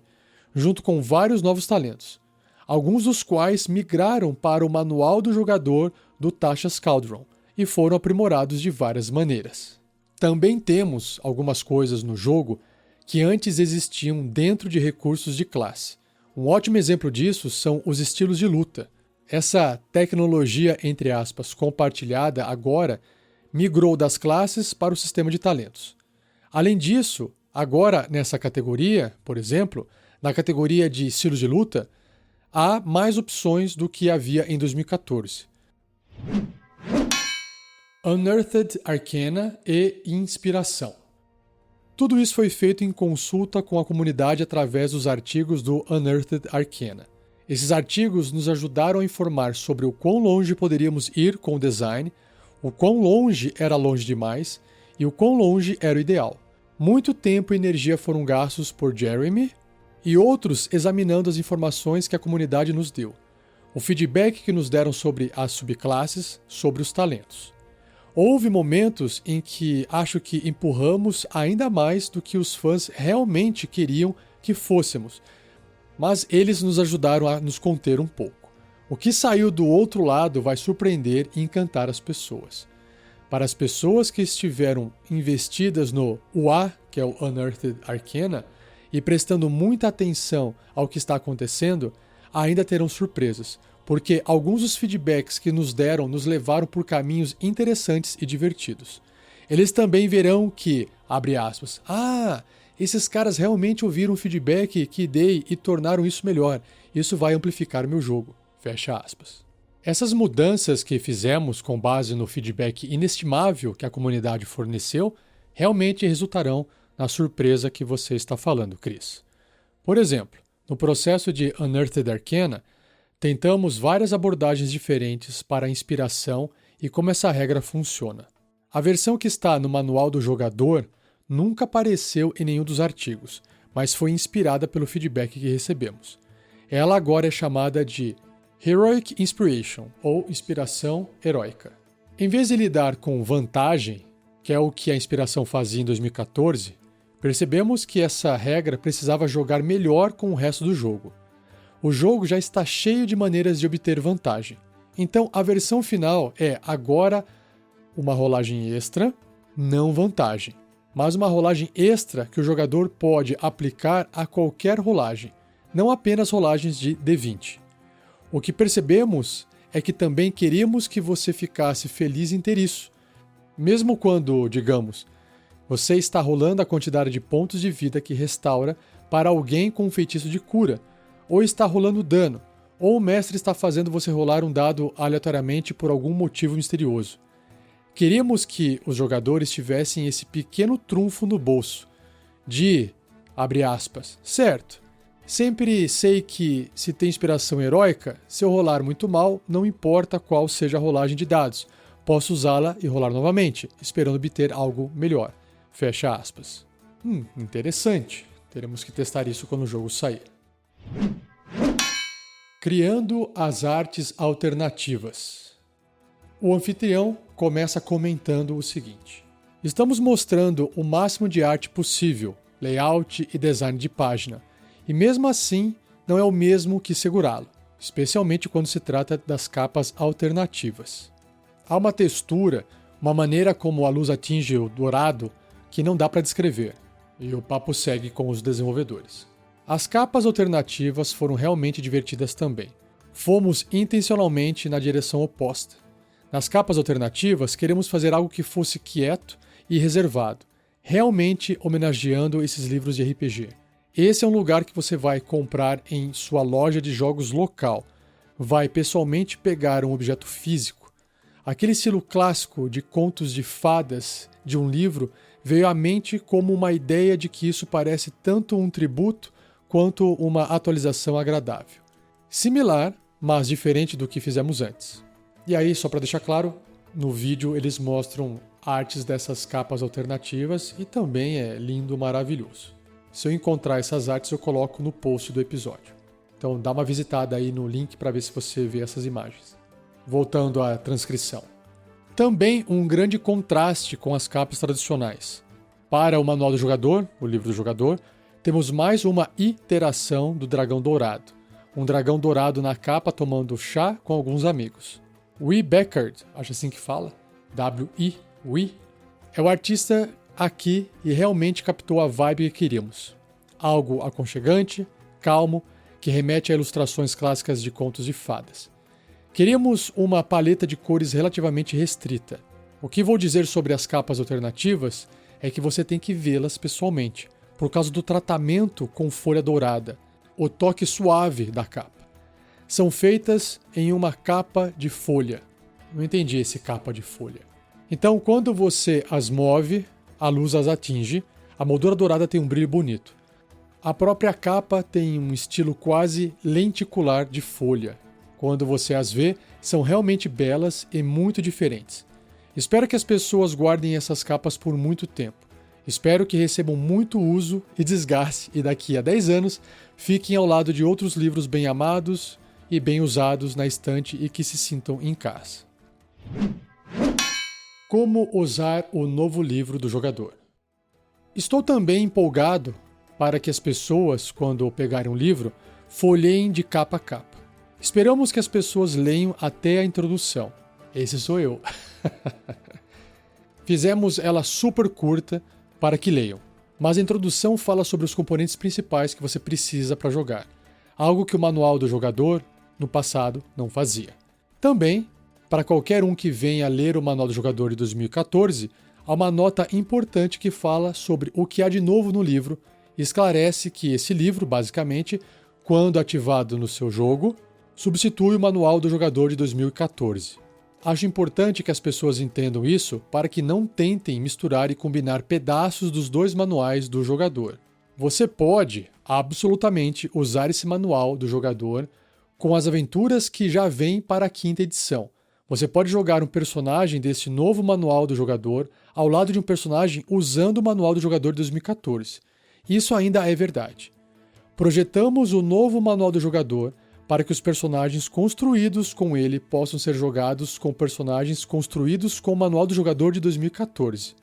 junto com vários novos talentos, alguns dos quais migraram para o Manual do Jogador do Tasha's Cauldron e foram aprimorados de várias maneiras. Também temos algumas coisas no jogo que antes existiam dentro de recursos de classe. Um ótimo exemplo disso são os estilos de luta. Essa tecnologia, entre aspas, compartilhada agora migrou das classes para o sistema de talentos. Além disso, agora nessa categoria, por exemplo, na categoria de estilos de luta, há mais opções do que havia em 2014. Unearthed Arcana e Inspiração. Tudo isso foi feito em consulta com a comunidade através dos artigos do Unearthed Arcana. Esses artigos nos ajudaram a informar sobre o quão longe poderíamos ir com o design, o quão longe era longe demais e o quão longe era o ideal. Muito tempo e energia foram gastos por Jeremy e outros examinando as informações que a comunidade nos deu, o feedback que nos deram sobre as subclasses, sobre os talentos. Houve momentos em que acho que empurramos ainda mais do que os fãs realmente queriam que fôssemos, mas eles nos ajudaram a nos conter um pouco. O que saiu do outro lado vai surpreender e encantar as pessoas. Para as pessoas que estiveram investidas no UA, que é o Unearthed Arcana, e prestando muita atenção ao que está acontecendo, ainda terão surpresas, porque alguns dos feedbacks que nos deram nos levaram por caminhos interessantes e divertidos. Eles também verão que, abre aspas, esses caras realmente ouviram o feedback que dei e tornaram isso melhor. Isso vai amplificar o meu jogo. Fecha aspas. Essas mudanças que fizemos com base no feedback inestimável que a comunidade forneceu realmente resultarão na surpresa que você está falando, Chris. Por exemplo, no processo de Unearthed Arcana, tentamos várias abordagens diferentes para a inspiração e como essa regra funciona. A versão que está no Manual do Jogador nunca apareceu em nenhum dos artigos, mas foi inspirada pelo feedback que recebemos. Ela agora é chamada de Heroic Inspiration, ou Inspiração Heróica. Em vez de lidar com vantagem, que é o que a inspiração fazia em 2014, percebemos que essa regra precisava jogar melhor com o resto do jogo. O jogo já está cheio de maneiras de obter vantagem. Então, a versão final é agora uma rolagem extra, não vantagem, mas uma rolagem extra que o jogador pode aplicar a qualquer rolagem, não apenas rolagens de D20. O que percebemos é que também queríamos que você ficasse feliz em ter isso. Mesmo quando, digamos, você está rolando a quantidade de pontos de vida que restaura para alguém com um feitiço de cura, ou está rolando dano, ou o mestre está fazendo você rolar um dado aleatoriamente por algum motivo misterioso. Queríamos que os jogadores tivessem esse pequeno trunfo no bolso, de, abre aspas, certo, sempre sei que se tem inspiração heróica, se eu rolar muito mal, não importa qual seja a rolagem de dados, posso usá-la e rolar novamente, esperando obter algo melhor. Fecha aspas. Interessante. Teremos que testar isso quando o jogo sair. Criando as artes alternativas. O anfitrião começa comentando o seguinte: estamos mostrando o máximo de arte possível, layout e design de página, e mesmo assim não é o mesmo que segurá-lo, especialmente quando se trata das capas alternativas. Há uma textura, uma maneira como a luz atinge o dourado que não dá para descrever, e o papo segue com os desenvolvedores. As capas alternativas foram realmente divertidas também. Fomos intencionalmente na direção oposta. Nas capas alternativas, queremos fazer algo que fosse quieto e reservado, realmente homenageando esses livros de RPG. Esse é um lugar que você vai comprar em sua loja de jogos local. Vai pessoalmente pegar um objeto físico. Aquele estilo clássico de contos de fadas de um livro veio à mente como uma ideia de que isso parece tanto um tributo quanto uma atualização agradável. Similar, mas diferente do que fizemos antes. E aí, só para deixar claro, no vídeo eles mostram artes dessas capas alternativas e também é lindo, maravilhoso. Se eu encontrar essas artes, eu coloco no post do episódio. Então dá uma visitada aí no link para ver se você vê essas imagens. Voltando à transcrição. Também um grande contraste com as capas tradicionais. Para o Manual do Jogador, o livro do jogador, temos mais uma iteração do Dragão Dourado. Um dragão dourado na capa tomando chá com alguns amigos. Wi Bekaert, acho assim que fala, W-I, é o artista aqui e realmente captou a vibe que queríamos. Algo aconchegante, calmo, que remete a ilustrações clássicas de contos de fadas. Queríamos uma paleta de cores relativamente restrita. O que vou dizer sobre as capas alternativas é que você tem que vê-las pessoalmente, por causa do tratamento com folha dourada, o toque suave da capa. São feitas em uma capa de folha. Não entendi esse capa de folha. Então, quando você as move, a luz as atinge, a moldura dourada tem um brilho bonito. A própria capa tem um estilo quase lenticular de folha. Quando você as vê, são realmente belas e muito diferentes. Espero que as pessoas guardem essas capas por muito tempo. Espero que recebam muito uso e desgaste e daqui a 10 anos fiquem ao lado de outros livros bem amados e bem usados na estante e que se sintam em casa. Como usar o novo livro do jogador? Estou também empolgado para que as pessoas, quando pegarem um livro, folheiem de capa a capa. Esperamos que as pessoas leiam até a introdução. Esse sou eu. Fizemos ela super curta para que leiam, mas a introdução fala sobre os componentes principais que você precisa para jogar, algo que o Manual do Jogador, no passado, não fazia. Também, para qualquer um que venha ler o Manual do Jogador de 2014, há uma nota importante que fala sobre o que há de novo no livro e esclarece que esse livro, basicamente, quando ativado no seu jogo, substitui o Manual do Jogador de 2014. Acho importante que as pessoas entendam isso para que não tentem misturar e combinar pedaços dos dois manuais do jogador. Você pode, absolutamente, usar esse manual do jogador com as aventuras que já vêm para a 5ª edição. Você pode jogar um personagem desse novo manual do jogador ao lado de um personagem usando o manual do jogador de 2014. Isso ainda é verdade. Projetamos o novo manual do jogador para que os personagens construídos com ele possam ser jogados com personagens construídos com o manual do jogador de 2014.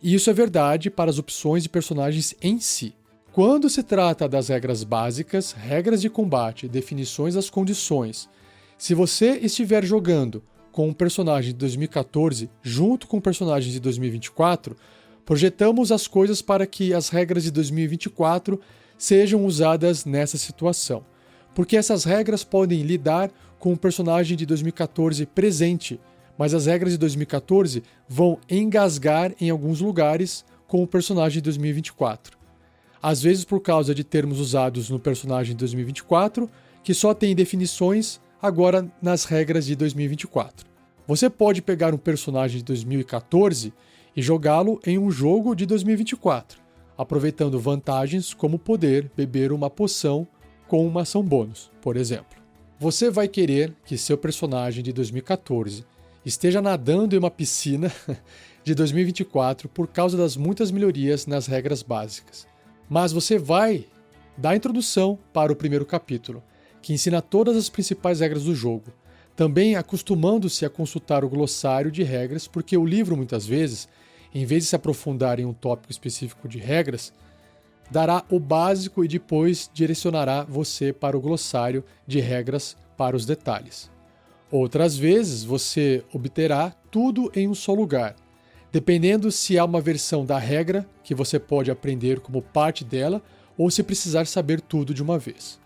E isso é verdade para as opções de personagens em si. Quando se trata das regras básicas, regras de combate, definições das condições, se você estiver jogando com um personagem de 2014 junto com personagens de 2024, projetamos as coisas para que as regras de 2024 sejam usadas nessa situação. Porque essas regras podem lidar com o personagem de 2014 presente, mas as regras de 2014 vão engasgar em alguns lugares com o personagem de 2024. Às vezes por causa de termos usados no personagem de 2024, que só tem definições agora nas regras de 2024. Você pode pegar um personagem de 2014 e jogá-lo em um jogo de 2024, aproveitando vantagens como poder beber uma poção com uma ação bônus, por exemplo. Você vai querer que seu personagem de 2014 esteja nadando em uma piscina de 2024 por causa das muitas melhorias nas regras básicas. Mas você vai dar a introdução para o primeiro capítulo, que ensina todas as principais regras do jogo, também acostumando-se a consultar o glossário de regras, porque o livro, muitas vezes, em vez de se aprofundar em um tópico específico de regras, dará o básico e depois direcionará você para o glossário de regras para os detalhes. Outras vezes você obterá tudo em um só lugar, dependendo se há uma versão da regra que você pode aprender como parte dela ou se precisar saber tudo de uma vez.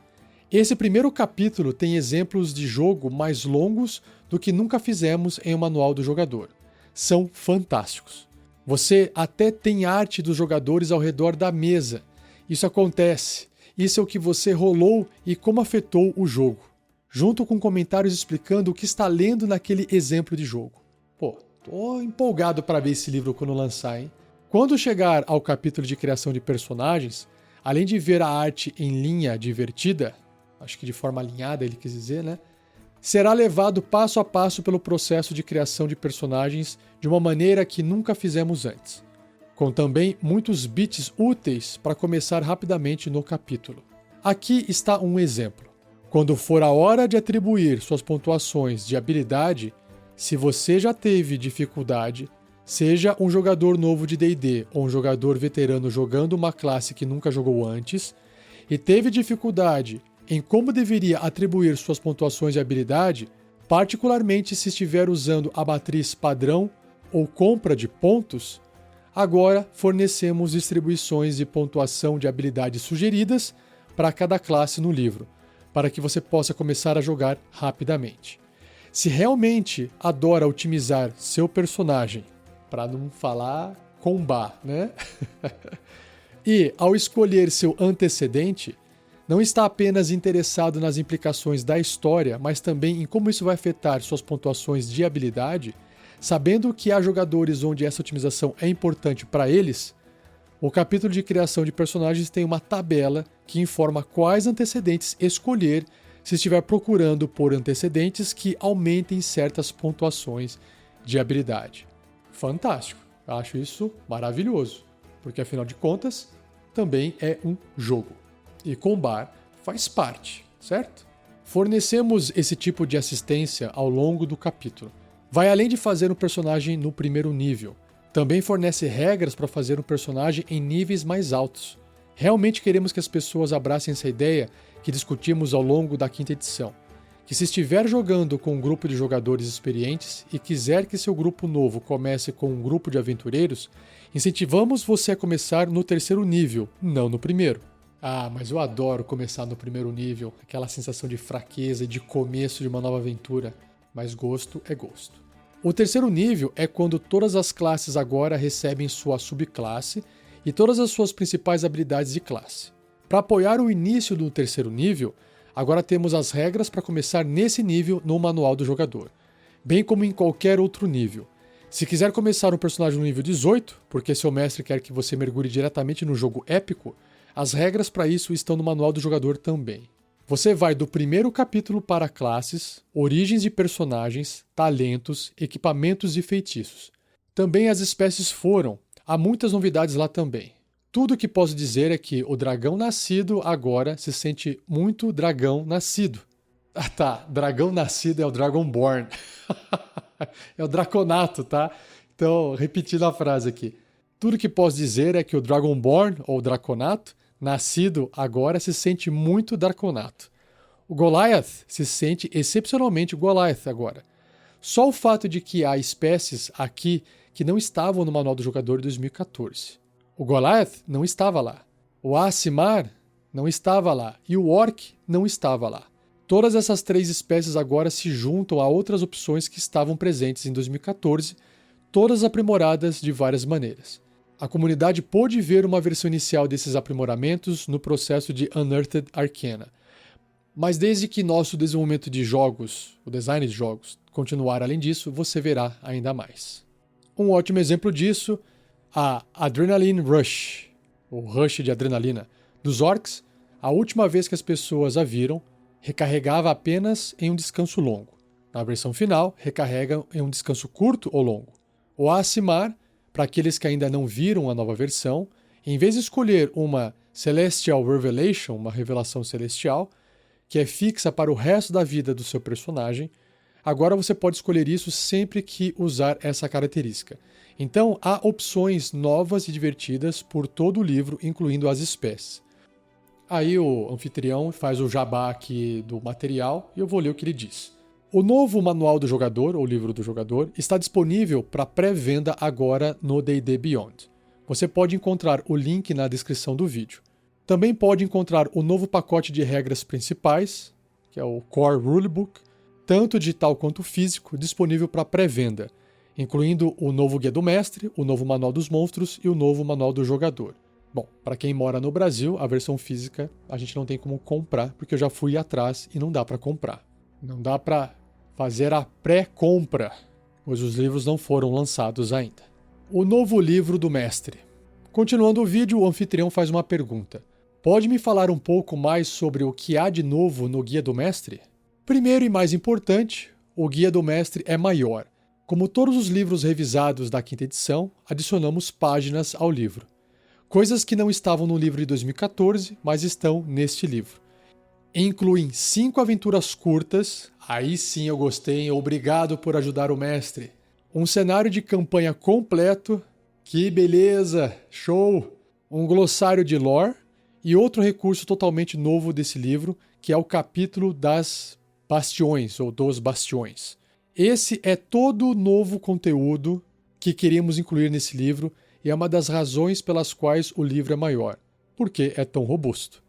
Esse primeiro capítulo tem exemplos de jogo mais longos do que nunca fizemos em um manual do jogador. São fantásticos. Você até tem arte dos jogadores ao redor da mesa. Isso acontece. Isso é o que você rolou e como afetou o jogo. Junto com comentários explicando o que está lendo naquele exemplo de jogo. Pô, tô empolgado para ver esse livro quando lançar, hein? Quando chegar ao capítulo de criação de personagens, além de ver a arte em linha divertida, acho que de forma alinhada ele quis dizer, né? Será levado passo a passo pelo processo de criação de personagens de uma maneira que nunca fizemos antes, com também muitos bits úteis para começar rapidamente no capítulo. Aqui está um exemplo. Quando for a hora de atribuir suas pontuações de habilidade, se você já teve dificuldade, seja um jogador novo de D&D ou um jogador veterano jogando uma classe que nunca jogou antes, e teve dificuldade em como deveria atribuir suas pontuações de habilidade, particularmente se estiver usando a matriz padrão ou compra de pontos, agora fornecemos distribuições de pontuação de habilidades sugeridas para cada classe no livro, para que você possa começar a jogar rapidamente. Se realmente adora otimizar seu personagem, para não falar combar, né? E ao escolher seu antecedente, não está apenas interessado nas implicações da história, mas também em como isso vai afetar suas pontuações de habilidade, sabendo que há jogadores onde essa otimização é importante para eles, o capítulo de criação de personagens tem uma tabela que informa quais antecedentes escolher se estiver procurando por antecedentes que aumentem certas pontuações de habilidade. Fantástico, eu acho isso maravilhoso, porque afinal de contas, também é um jogo. E combar faz parte, certo? Fornecemos esse tipo de assistência ao longo do capítulo. Vai além de fazer um personagem no primeiro nível. Também fornece regras para fazer um personagem em níveis mais altos. Realmente queremos que as pessoas abracem essa ideia que discutimos ao longo da 5ª edição. Que se estiver jogando com um grupo de jogadores experientes e quiser que seu grupo novo comece com um grupo de aventureiros, incentivamos você a começar no 3º nível, não no primeiro. Ah, mas eu adoro começar no primeiro nível, aquela sensação de fraqueza e de começo de uma nova aventura. Mas gosto é gosto. O 3º nível é quando todas as classes agora recebem sua subclasse e todas as suas principais habilidades de classe. Para apoiar o início do 3º nível, agora temos as regras para começar nesse nível no manual do jogador, bem como em qualquer outro nível. Se quiser começar um personagem no nível 18, porque seu mestre quer que você mergulhe diretamente no jogo épico, as regras para isso estão no manual do jogador também. Você vai do primeiro capítulo para classes, origens de personagens, talentos, equipamentos e feitiços. Também as espécies foram, há muitas novidades lá também. Tudo o que posso dizer é que o dragão nascido agora se sente muito dragão nascido. Ah tá, dragão nascido é o Dragonborn. É o Draconato, tá? Então, repetindo a frase aqui. Tudo o que posso dizer é que o Dragonborn, ou Draconato, nascido agora se sente muito Draconato. O Goliath se sente excepcionalmente Goliath agora. Só o fato de que há espécies aqui que não estavam no manual do jogador de 2014. O Goliath não estava lá. O Aasimar não estava lá. E o Orc não estava lá. Todas essas 3 espécies agora se juntam a outras opções que estavam presentes em 2014, todas aprimoradas de várias maneiras. A comunidade pôde ver uma versão inicial desses aprimoramentos no processo de Unearthed Arcana. Mas desde que nosso desenvolvimento de jogos, o design de jogos, continuar além disso, você verá ainda mais. Um ótimo exemplo disso, a Adrenaline Rush, o Rush de adrenalina, dos Orcs, a última vez que as pessoas a viram, recarregava apenas em um descanso longo. Na versão final, recarrega em um descanso curto ou longo. O Aasimar, para aqueles que ainda não viram a nova versão, em vez de escolher uma Celestial Revelation, uma revelação celestial, que é fixa para o resto da vida do seu personagem, agora você pode escolher isso sempre que usar essa característica. Então, há opções novas e divertidas por todo o livro, incluindo as espécies. Aí o anfitrião faz o jabá aqui do material e eu vou ler o que ele diz. O novo Manual do Jogador, ou Livro do Jogador, está disponível para pré-venda agora no D&D Beyond. Você pode encontrar o link na descrição do vídeo. Também pode encontrar o novo pacote de regras principais, que é o Core Rulebook, tanto digital quanto físico, disponível para pré-venda. incluindo o novo Guia do Mestre, o novo Manual dos Monstros e o novo Manual do Jogador. Bom, para quem mora no Brasil, a versão física a gente não tem como comprar, porque eu já fui atrás e não dá para comprar. Não dá para fazer a pré-compra, pois os livros não foram lançados ainda. O novo livro do mestre. Continuando o vídeo, o anfitrião faz uma pergunta. Pode me falar um pouco mais sobre o que há de novo no Guia do Mestre? Primeiro e mais importante, o Guia do Mestre é maior. Como todos os livros revisados da quinta edição, adicionamos páginas ao livro. Coisas que não estavam no livro de 2014, mas estão neste livro. Incluem 5 aventuras curtas, aí sim eu gostei, obrigado por ajudar o mestre. Um cenário de campanha completo, que beleza, show! Um glossário de lore e outro recurso totalmente novo desse livro, que é o capítulo das bastiões, ou dos bastiões. Esse é todo o novo conteúdo que queríamos incluir nesse livro e é uma das razões pelas quais o livro é maior, porque é tão robusto.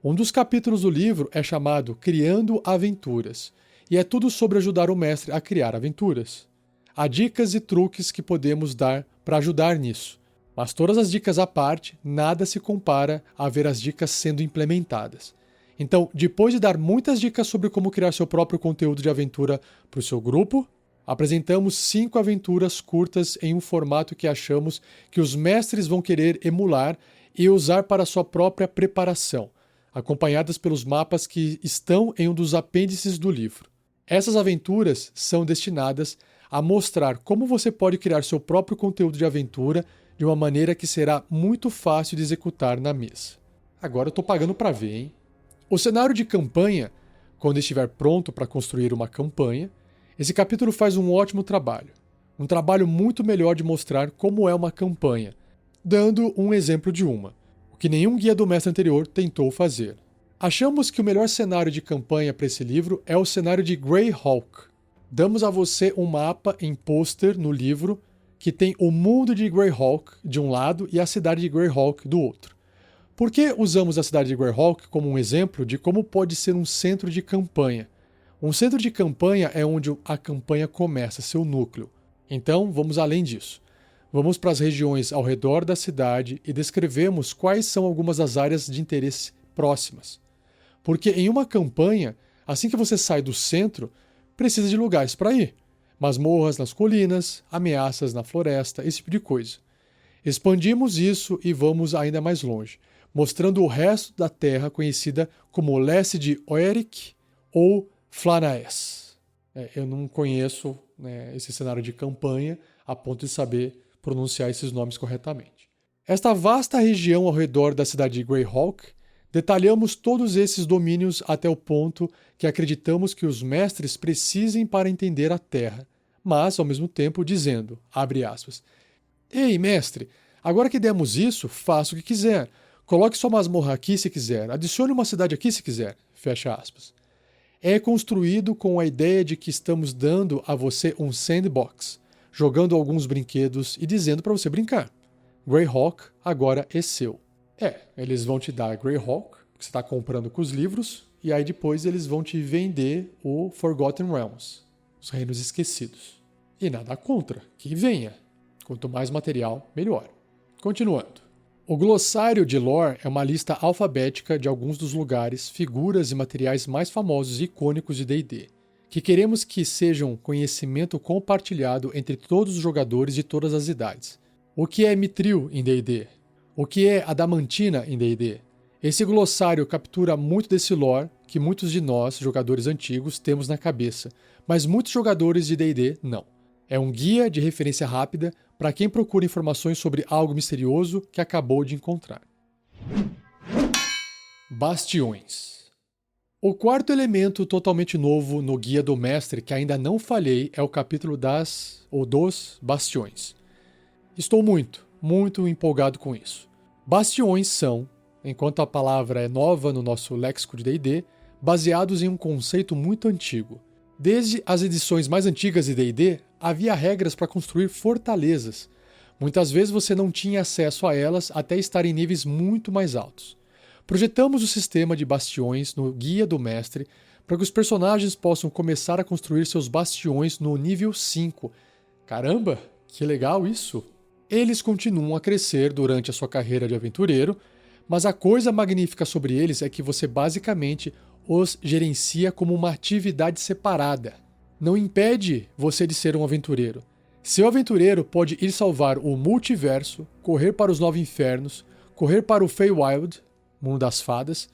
Um dos capítulos do livro é chamado Criando Aventuras, e é tudo sobre ajudar o mestre a criar aventuras. Há dicas e truques que podemos dar para ajudar nisso, mas todas as dicas à parte, nada se compara a ver as dicas sendo implementadas. Então, depois de dar muitas dicas sobre como criar seu próprio conteúdo de aventura para o seu grupo, apresentamos 5 aventuras curtas em um formato que achamos que os mestres vão querer emular e usar para sua própria preparação, acompanhadas pelos mapas que estão em um dos apêndices do livro. Essas aventuras são destinadas a mostrar como você pode criar seu próprio conteúdo de aventura de uma maneira que será muito fácil de executar na mesa. Agora eu estou pagando para ver, hein? O cenário de campanha, quando estiver pronto para construir uma campanha, esse capítulo faz um ótimo trabalho. Um trabalho muito melhor de mostrar como é uma campanha, dando um exemplo de uma, o que nenhum guia do mestre anterior tentou fazer. Achamos que o melhor cenário de campanha para esse livro é o cenário de Greyhawk. Damos a você um mapa em pôster no livro que tem o mundo de Greyhawk de um lado e a cidade de Greyhawk do outro. Por que usamos a cidade de Greyhawk como um exemplo de como pode ser um centro de campanha? Um centro de campanha é onde a campanha começa, seu núcleo. Então, vamos além disso. Vamos para as regiões ao redor da cidade e descrevemos quais são algumas das áreas de interesse próximas. Porque em uma campanha, assim que você sai do centro, precisa de lugares para ir. Masmorras nas colinas, ameaças na floresta, esse tipo de coisa. Expandimos isso e vamos ainda mais longe, mostrando o resto da terra conhecida como leste de Oeric ou Flanaes. Eu não conheço esse cenário de campanha a ponto de saber pronunciar esses nomes corretamente. Esta vasta região ao redor da cidade de Greyhawk, detalhamos todos esses domínios até o ponto que acreditamos que os mestres precisem para entender a Terra, mas, ao mesmo tempo, dizendo, abre aspas, ei, mestre, agora que demos isso, faça o que quiser. Coloque sua masmorra aqui se quiser, adicione uma cidade aqui se quiser, fecha aspas. É construído com a ideia de que estamos dando a você um sandbox, jogando alguns brinquedos e dizendo para você brincar. Greyhawk agora é seu. Eles vão te dar Greyhawk, que você está comprando com os livros, e aí depois eles vão te vender o Forgotten Realms, os Reinos Esquecidos. E nada contra, que venha. Quanto mais material, melhor. Continuando. O glossário de lore é uma lista alfabética de alguns dos lugares, figuras e materiais mais famosos e icônicos de D&D, que queremos que sejam conhecimento compartilhado entre todos os jogadores de todas as idades. O que é Mithril em D&D? O que é Adamantina em D&D? Esse glossário captura muito desse lore que muitos de nós, jogadores antigos, temos na cabeça, mas muitos jogadores de D&D não. É um guia de referência rápida para quem procura informações sobre algo misterioso que acabou de encontrar. Bastiões. O quarto elemento totalmente novo no Guia do Mestre que ainda não falhei é o capítulo dos bastiões. Estou muito empolgado com isso. Bastiões são, enquanto a palavra é nova no nosso léxico de D&D, baseados em um conceito muito antigo. Desde as edições mais antigas de D&D, havia regras para construir fortalezas. Muitas vezes você não tinha acesso a elas até estar em níveis muito mais altos. Projetamos o sistema de bastiões no Guia do Mestre para que os personagens possam começar a construir seus bastiões no nível 5, Caramba, que legal isso! Eles continuam a crescer durante a sua carreira de aventureiro, mas a coisa magnífica sobre eles é que você basicamente os gerencia como uma atividade separada. Não impede você de ser um aventureiro. Seu aventureiro pode ir salvar o multiverso, correr para os 9 infernos, correr para o Feywild, mundo das fadas,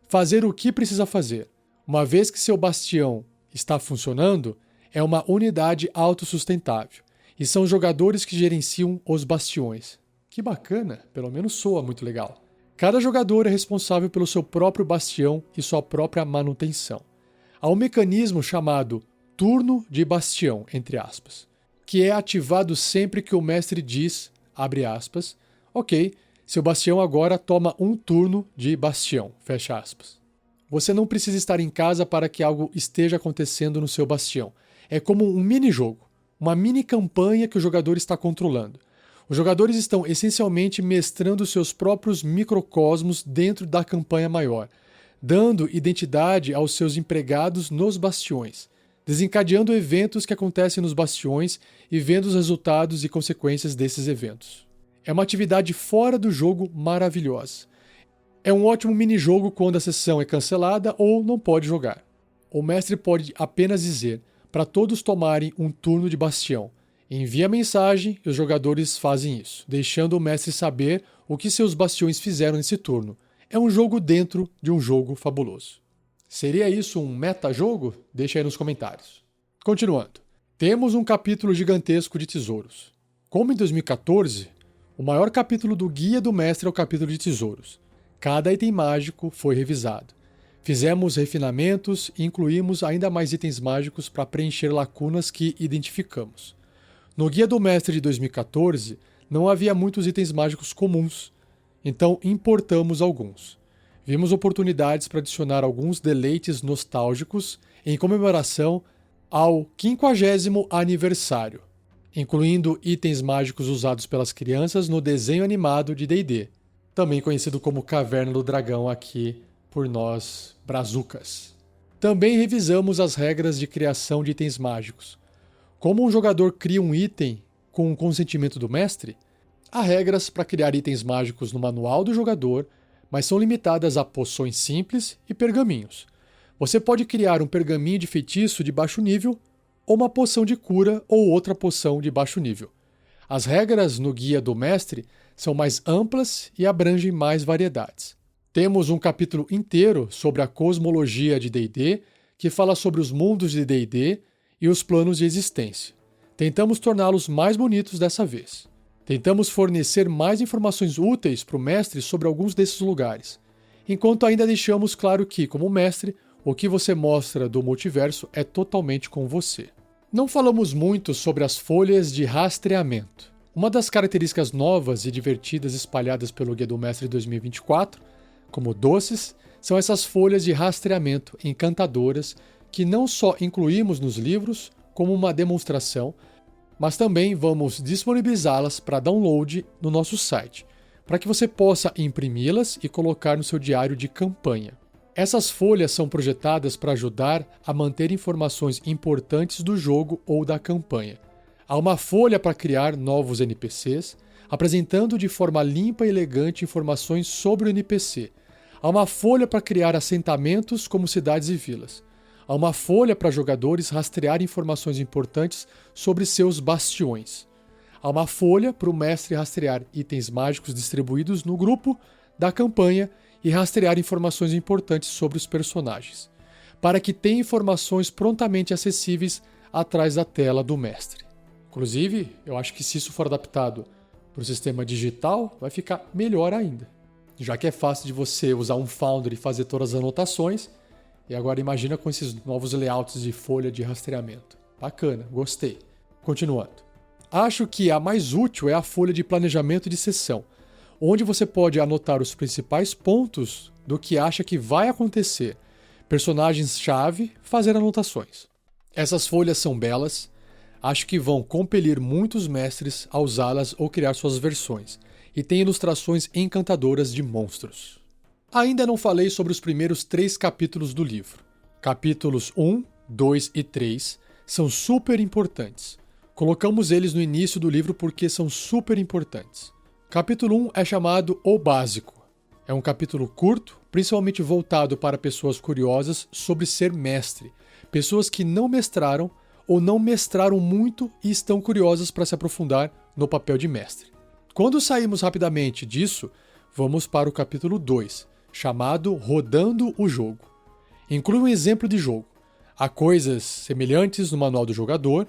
fazer o que precisa fazer. Uma vez que seu bastião está funcionando, é uma unidade autossustentável. E são jogadores que gerenciam os bastiões. Que bacana, pelo menos soa muito legal. Cada jogador é responsável pelo seu próprio bastião e sua própria manutenção. Há um mecanismo chamado turno de bastião, entre aspas, que é ativado sempre que o mestre diz, abre aspas, ok, seu bastião agora toma um turno de bastião, fecha aspas. Você não precisa estar em casa para que algo esteja acontecendo no seu bastião. É como um mini-jogo, uma mini-campanha que o jogador está controlando. Os jogadores estão essencialmente mestrando seus próprios microcosmos dentro da campanha maior, dando identidade aos seus empregados nos bastiões, desencadeando eventos que acontecem nos bastiões e vendo os resultados e consequências desses eventos. É uma atividade fora do jogo maravilhosa. É um ótimo mini-jogo quando a sessão é cancelada ou não pode jogar. O mestre pode apenas dizer para todos tomarem um turno de bastião. Envia a mensagem e os jogadores fazem isso, deixando o mestre saber o que seus bastiões fizeram nesse turno. É um jogo dentro de um jogo fabuloso. Seria isso um metajogo? Deixa aí nos comentários. Continuando. Temos um capítulo gigantesco de tesouros. Como em 2014, o maior capítulo do Guia do Mestre é o capítulo de tesouros. Cada item mágico foi revisado. Fizemos refinamentos e incluímos ainda mais itens mágicos para preencher lacunas que identificamos. No Guia do Mestre de 2014, não havia muitos itens mágicos comuns, então importamos alguns. Vimos oportunidades para adicionar alguns deleites nostálgicos em comemoração ao 50º aniversário, incluindo itens mágicos usados pelas crianças no desenho animado de D&D, também conhecido como Caverna do Dragão aqui por nós brazucas. Também revisamos as regras de criação de itens mágicos. Como um jogador cria um item com o consentimento do mestre, há regras para criar itens mágicos no manual do jogador, mas são limitadas a poções simples e pergaminhos. Você pode criar um pergaminho de feitiço de baixo nível ou uma poção de cura ou outra poção de baixo nível. As regras no Guia do Mestre são mais amplas e abrangem mais variedades. Temos um capítulo inteiro sobre a cosmologia de D&D, que fala sobre os mundos de D&D e os planos de existência. Tentamos torná-los mais bonitos dessa vez. Tentamos fornecer mais informações úteis para o mestre sobre alguns desses lugares, enquanto ainda deixamos claro que, como mestre, o que você mostra do multiverso é totalmente com você. Não falamos muito sobre as folhas de rastreamento. Uma das características novas e divertidas espalhadas pelo Guia do Mestre 2024, como doces, são essas folhas de rastreamento encantadoras que não só incluímos nos livros como uma demonstração, mas também vamos disponibilizá-las para download no nosso site, para que você possa imprimi-las e colocar no seu diário de campanha. Essas folhas são projetadas para ajudar a manter informações importantes do jogo ou da campanha. Há uma folha para criar novos NPCs, apresentando de forma limpa e elegante informações sobre o NPC. Há uma folha para criar assentamentos como cidades e vilas. Há uma folha para jogadores rastrear informações importantes sobre seus bastiões. Há uma folha para o mestre rastrear itens mágicos distribuídos no grupo da campanha e rastrear informações importantes sobre os personagens, para que tenha informações prontamente acessíveis atrás da tela do mestre. Inclusive, eu acho que se isso for adaptado para o sistema digital, vai ficar melhor ainda. Já que é fácil de você usar um Foundry e fazer todas as anotações, e agora imagina com esses novos layouts de folha de rastreamento. Bacana, gostei. Continuando. Acho que a mais útil é a folha de planejamento de sessão, onde você pode anotar os principais pontos do que acha que vai acontecer, personagens-chave, fazer anotações. Essas folhas são belas, acho que vão compelir muitos mestres a usá-las ou criar suas versões, e tem ilustrações encantadoras de monstros. Ainda não falei sobre os primeiros 3 capítulos do livro. Capítulos 1, 2 e 3 são super importantes. Colocamos eles no início do livro porque são super importantes. Capítulo 1 é chamado O Básico. É um capítulo curto, principalmente voltado para pessoas curiosas sobre ser mestre, pessoas que não mestraram ou não mestraram muito e estão curiosas para se aprofundar no papel de mestre. Quando saímos rapidamente disso, vamos para o capítulo 2, chamado Rodando o Jogo. Inclui um exemplo de jogo. Há coisas semelhantes no manual do jogador,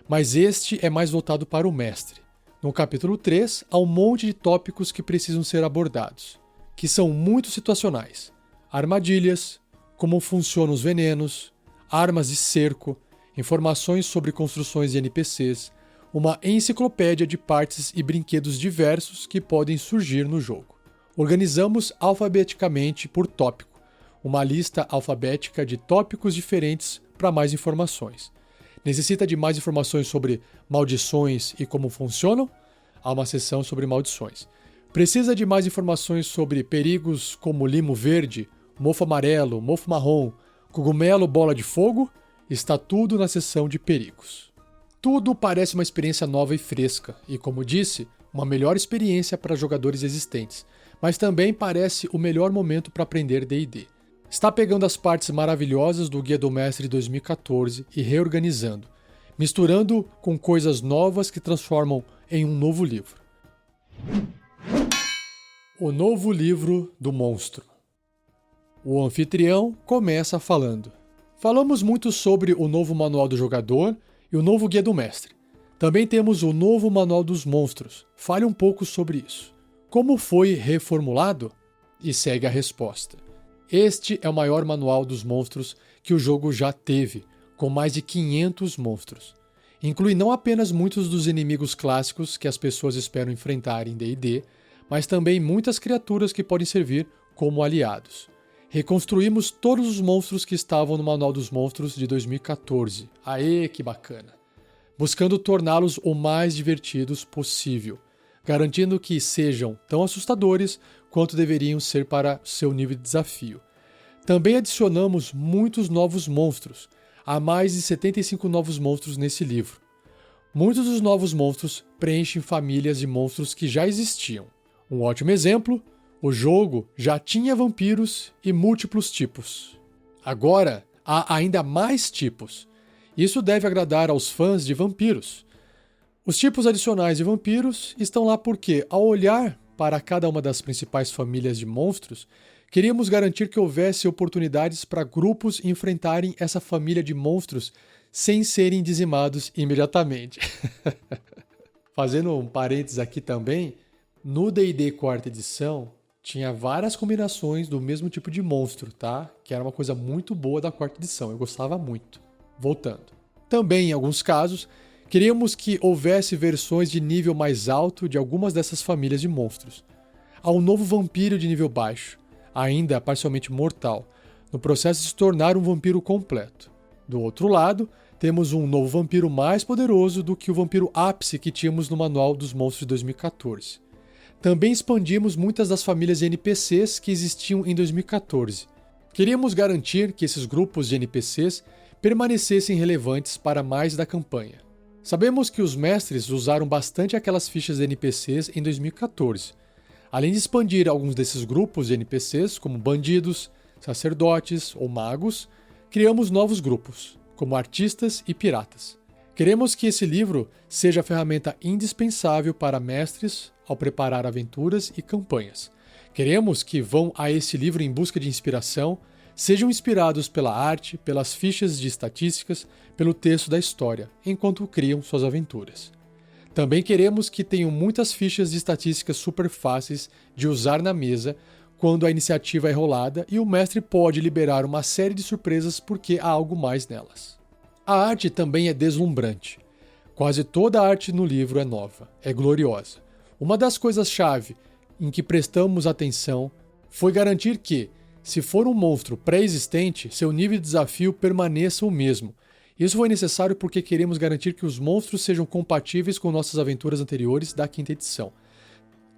mas este é mais voltado para o mestre. No capítulo 3, há um monte de tópicos que precisam ser abordados, que são muito situacionais. Armadilhas, como funcionam os venenos, armas de cerco, informações sobre construções de NPCs, uma enciclopédia de partes e brinquedos diversos que podem surgir no jogo. Organizamos alfabeticamente por tópico, uma lista alfabética de tópicos diferentes para mais informações. Necessita de mais informações sobre maldições e como funcionam? Há uma seção sobre maldições. Precisa de mais informações sobre perigos como limo verde, mofo amarelo, mofo marrom, cogumelo bola de fogo? Está tudo na seção de perigos. Tudo parece uma experiência nova e fresca, e como disse, uma melhor experiência para jogadores existentes, mas também parece o melhor momento para aprender D&D. Está pegando as partes maravilhosas do Guia do Mestre de 2014 e reorganizando, misturando com coisas novas que transformam em um novo livro. O novo livro do monstro. O anfitrião começa falando. Falamos muito sobre o novo manual do jogador e o novo guia do mestre. Também temos o novo manual dos monstros. Fale um pouco sobre isso. Como foi reformulado? E segue a resposta. Este é o maior manual dos monstros que o jogo já teve, com mais de 500 monstros. Inclui não apenas muitos dos inimigos clássicos que as pessoas esperam enfrentar em D&D, mas também muitas criaturas que podem servir como aliados. Reconstruímos todos os monstros que estavam no Manual dos Monstros de 2014. Aê, que bacana! Buscando torná-los o mais divertidos possível, garantindo que sejam tão assustadores quanto deveriam ser para seu nível de desafio. Também adicionamos muitos novos monstros. Há mais de 75 novos monstros nesse livro. Muitos dos novos monstros preenchem famílias de monstros que já existiam. Um ótimo exemplo, o jogo já tinha vampiros e múltiplos tipos. Agora, há ainda mais tipos. Isso deve agradar aos fãs de vampiros. Os tipos adicionais de vampiros estão lá porque, ao olhar para cada uma das principais famílias de monstros, queríamos garantir que houvesse oportunidades para grupos enfrentarem essa família de monstros sem serem dizimados imediatamente. Fazendo um parênteses aqui também, no D&D 4ª edição, tinha várias combinações do mesmo tipo de monstro, tá? Que era uma coisa muito boa da 4ª edição, eu gostava muito. Voltando. Também, em alguns casos, queríamos que houvesse versões de nível mais alto de algumas dessas famílias de monstros. Há um novo vampiro de nível baixo, ainda parcialmente mortal, no processo de se tornar um vampiro completo. Do outro lado, temos um novo vampiro mais poderoso do que o vampiro ápice que tínhamos no Manual dos Monstros de 2014. Também expandimos muitas das famílias de NPCs que existiam em 2014. Queríamos garantir que esses grupos de NPCs permanecessem relevantes para mais da campanha. Sabemos que os mestres usaram bastante aquelas fichas de NPCs em 2014. Além de expandir alguns desses grupos de NPCs, como bandidos, sacerdotes ou magos, criamos novos grupos, como artistas e piratas. Queremos que esse livro seja a ferramenta indispensável para mestres ao preparar aventuras e campanhas. Queremos que vão a esse livro em busca de inspiração, sejam inspirados pela arte, pelas fichas de estatísticas, pelo texto da história, enquanto criam suas aventuras. Também queremos que tenham muitas fichas de estatísticas super fáceis de usar na mesa quando a iniciativa é rolada e o mestre pode liberar uma série de surpresas porque há algo mais nelas. A arte também é deslumbrante. Quase toda a arte no livro é nova, é gloriosa. Uma das coisas-chave em que prestamos atenção foi garantir que, se for um monstro pré-existente, seu nível de desafio permaneça o mesmo. Isso foi necessário porque queremos garantir que os monstros sejam compatíveis com nossas aventuras anteriores da 5ª edição.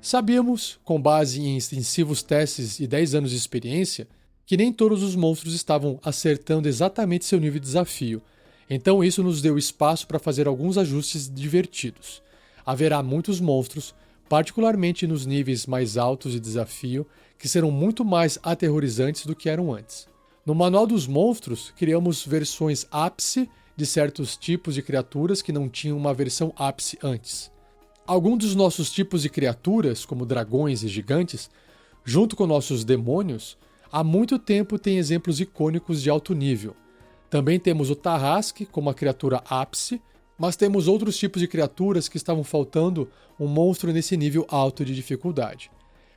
Sabíamos, com base em extensivos testes e 10 anos de experiência, que nem todos os monstros estavam acertando exatamente seu nível de desafio. Então isso nos deu espaço para fazer alguns ajustes divertidos. Haverá muitos monstros, particularmente nos níveis mais altos de desafio, que serão muito mais aterrorizantes do que eram antes. No Manual dos Monstros, criamos versões ápice de certos tipos de criaturas que não tinham uma versão ápice antes. Alguns dos nossos tipos de criaturas, como dragões e gigantes, junto com nossos demônios, há muito tempo têm exemplos icônicos de alto nível. Também temos o Tarrasque como uma criatura ápice, mas temos outros tipos de criaturas que estavam faltando um monstro nesse nível alto de dificuldade.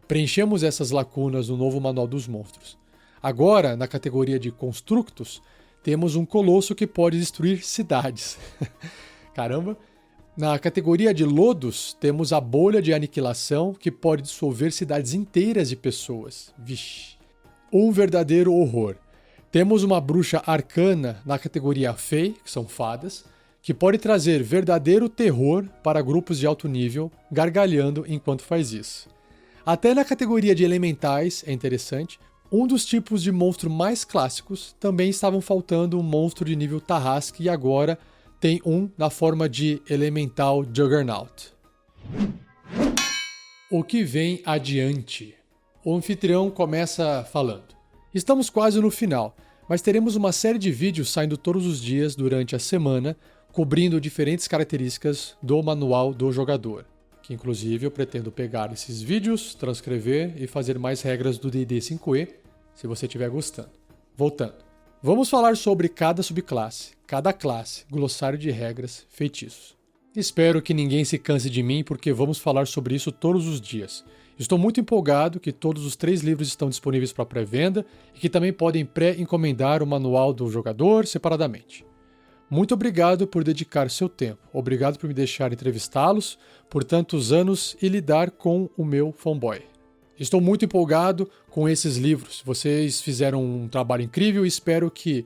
Preenchemos essas lacunas no novo Manual dos Monstros. Agora, na categoria de Constructos, temos um colosso que pode destruir cidades. Caramba! Na categoria de Lodos, temos a bolha de aniquilação que pode dissolver cidades inteiras de pessoas. Vixe! Um verdadeiro horror. Temos uma bruxa arcana na categoria Fey, que são fadas, que pode trazer verdadeiro terror para grupos de alto nível, gargalhando enquanto faz isso. Até na categoria de elementais, é interessante, um dos tipos de monstro mais clássicos também estavam faltando um monstro de nível Tarrasque e agora tem um na forma de Elemental Juggernaut. O que vem adiante? O anfitrião começa falando. Estamos quase no final, mas teremos uma série de vídeos saindo todos os dias durante a semana, cobrindo diferentes características do manual do jogador, que inclusive eu pretendo pegar esses vídeos, transcrever e fazer mais regras do D&D 5e, se você estiver gostando. Voltando. Vamos falar sobre cada subclasse, cada classe, glossário de regras, feitiços. Espero que ninguém se canse de mim porque vamos falar sobre isso todos os dias. Estou muito empolgado que todos os 3 livros estão disponíveis para pré-venda e que também podem pré-encomendar o manual do jogador separadamente. Muito obrigado por dedicar seu tempo. Obrigado por me deixar entrevistá-los por tantos anos e lidar com o meu fanboy. Estou muito empolgado com esses livros. Vocês fizeram um trabalho incrível e espero que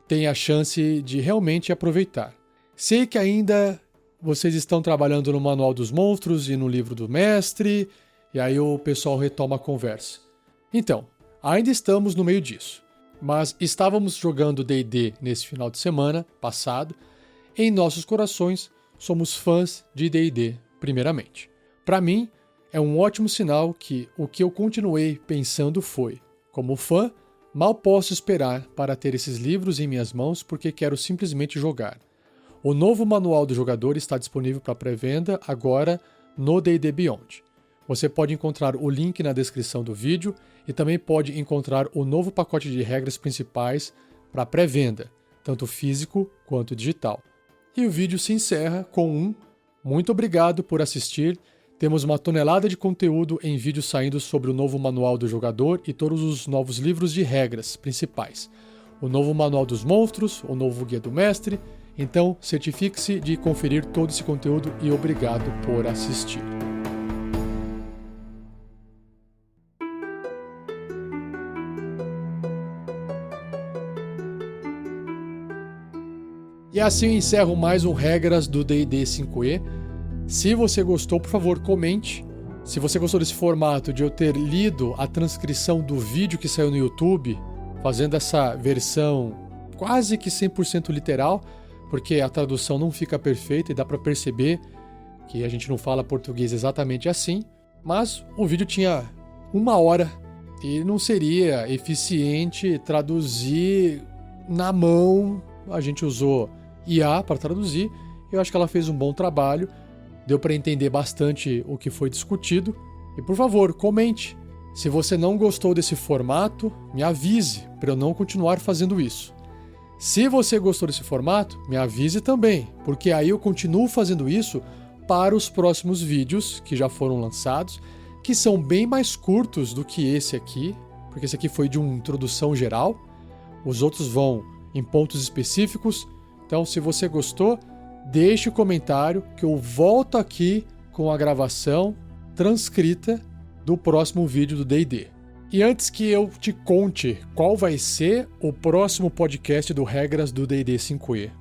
tenha a chance de realmente aproveitar. Sei que ainda vocês estão trabalhando no Manual dos Monstros e no livro do mestre, e aí o pessoal retoma a conversa. Então, ainda estamos no meio disso, mas estávamos jogando D&D nesse final de semana passado. Em nossos corações, somos fãs de D&D, primeiramente. Para mim, é um ótimo sinal que o que eu continuei pensando foi, como fã, mal posso esperar para ter esses livros em minhas mãos porque quero simplesmente jogar. O novo manual do jogador está disponível para pré-venda agora no D&D Beyond. Você pode encontrar o link na descrição do vídeo e também pode encontrar o novo pacote de regras principais para pré-venda, tanto físico quanto digital. E o vídeo se encerra com um muito obrigado por assistir. Temos uma tonelada de conteúdo em vídeo saindo sobre o novo manual do jogador e todos os novos livros de regras principais. O novo manual dos monstros, o novo guia do mestre. Então, certifique-se de conferir todo esse conteúdo e obrigado por assistir. E assim eu encerro mais um Regras do D&D 5e. Se você gostou, por favor, comente. Se você gostou desse formato de eu ter lido a transcrição do vídeo que saiu no YouTube, fazendo essa versão quase que 100% literal, porque a tradução não fica perfeita e dá para perceber que a gente não fala português exatamente assim, mas o vídeo tinha 1 hora e não seria eficiente traduzir na mão. A gente usou IA para traduzir, eu acho que ela fez um bom trabalho, deu para entender bastante o que foi discutido. E por favor, comente. Se você não gostou desse formato, me avise para eu não continuar fazendo isso. Se você gostou desse formato, me avise também, porque aí eu continuo fazendo isso para os próximos vídeos que já foram lançados, que são bem mais curtos do que esse aqui, porque esse aqui foi de uma introdução geral, os outros vão em pontos específicos. Então, se você gostou, deixe o comentário que eu volto aqui com a gravação transcrita do próximo vídeo do D&D. E antes que eu te conte qual vai ser o próximo podcast do Regras do D&D 5e,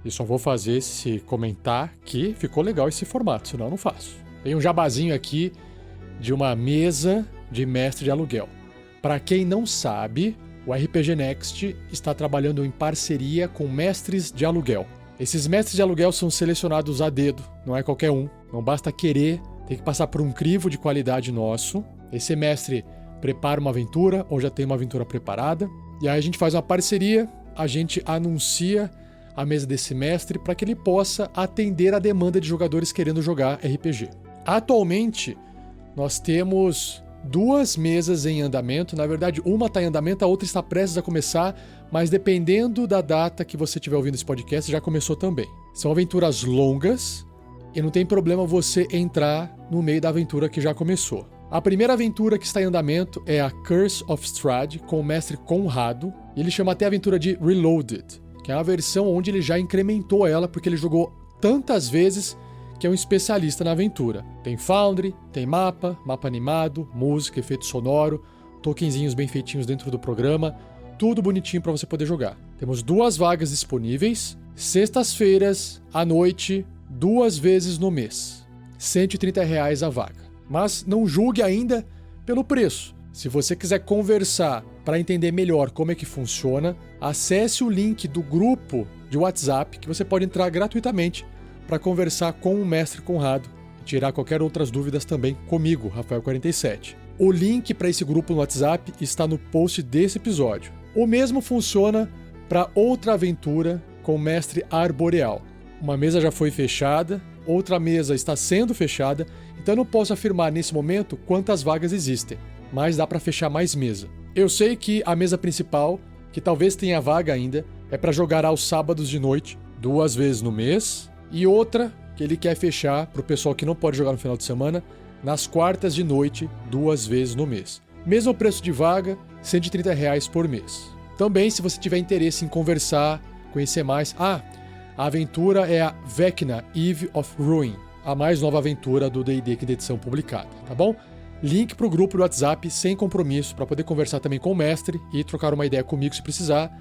eu só vou fazer se comentar que ficou legal esse formato, senão eu não faço. Tem um jabazinho aqui de uma mesa de mestre de aluguel. Para quem não sabe, o RPG Next está trabalhando em parceria com mestres de aluguel. Esses mestres de aluguel são selecionados a dedo, não é qualquer um. Não basta querer, tem que passar por um crivo de qualidade nosso. Esse mestre prepara uma aventura ou já tem uma aventura preparada. E aí a gente faz uma parceria, a gente anuncia a mesa desse mestre para que ele possa atender a demanda de jogadores querendo jogar RPG. Atualmente, nós temos 2 mesas em andamento. Na verdade, uma está em andamento, a outra está prestes a começar, mas dependendo da data que você estiver ouvindo esse podcast, já começou também. São aventuras longas e não tem problema você entrar no meio da aventura que já começou. A primeira aventura que está em andamento é a Curse of Strahd, com o mestre Conrado. Ele chama até a aventura de Reloaded, que é uma versão onde ele já incrementou ela, porque ele jogou tantas vezes que é um especialista na aventura. Tem Foundry, tem mapa animado, música, efeito sonoro, tokenzinhos bem feitinhos dentro do programa, tudo bonitinho para você poder jogar. Temos 2 vagas disponíveis, sextas-feiras, à noite, 2 vezes no mês. R$130 a vaga. Mas não julgue ainda pelo preço. Se você quiser conversar para entender melhor como é que funciona, acesse o link do grupo de WhatsApp, que você pode entrar gratuitamente para conversar com o mestre Conrado e tirar qualquer outras dúvidas também comigo, Rafael47. O link para esse grupo no WhatsApp está no post desse episódio. O mesmo funciona para outra aventura com o mestre Arboreal. Uma mesa já foi fechada, outra mesa está sendo fechada, então eu não posso afirmar nesse momento quantas vagas existem, mas dá para fechar mais mesa. Eu sei que a mesa principal, que talvez tenha vaga ainda, é para jogar aos sábados de noite, 2 vezes no mês, e outra que ele quer fechar para o pessoal que não pode jogar no final de semana, nas quartas de noite, 2 vezes no mês. Mesmo preço de vaga, R$130 por mês. Também, se você tiver interesse em conversar, conhecer mais... a aventura é a Vecna, Eve of Ruin, a mais nova aventura do D&D que é da edição publicada, tá bom? Link pro grupo do WhatsApp sem compromisso para poder conversar também com o mestre e trocar uma ideia comigo se precisar,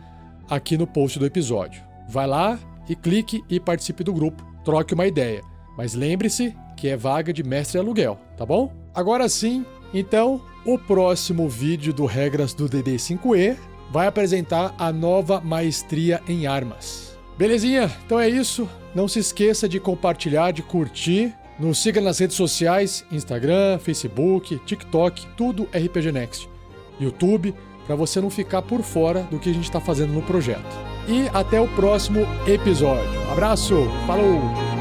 aqui no post do episódio. Vai lá e clique e participe do grupo, troque uma ideia. Mas lembre-se que é vaga de mestre aluguel, tá bom? Agora sim, então, o próximo vídeo do Regras do D&D 5e vai apresentar a nova maestria em armas. Belezinha? Então é isso. Não se esqueça de compartilhar, de curtir. Nos siga nas redes sociais, Instagram, Facebook, TikTok, tudo RPG Next. YouTube, para você não ficar por fora do que a gente está fazendo no projeto. E até o próximo episódio. Abraço, falou!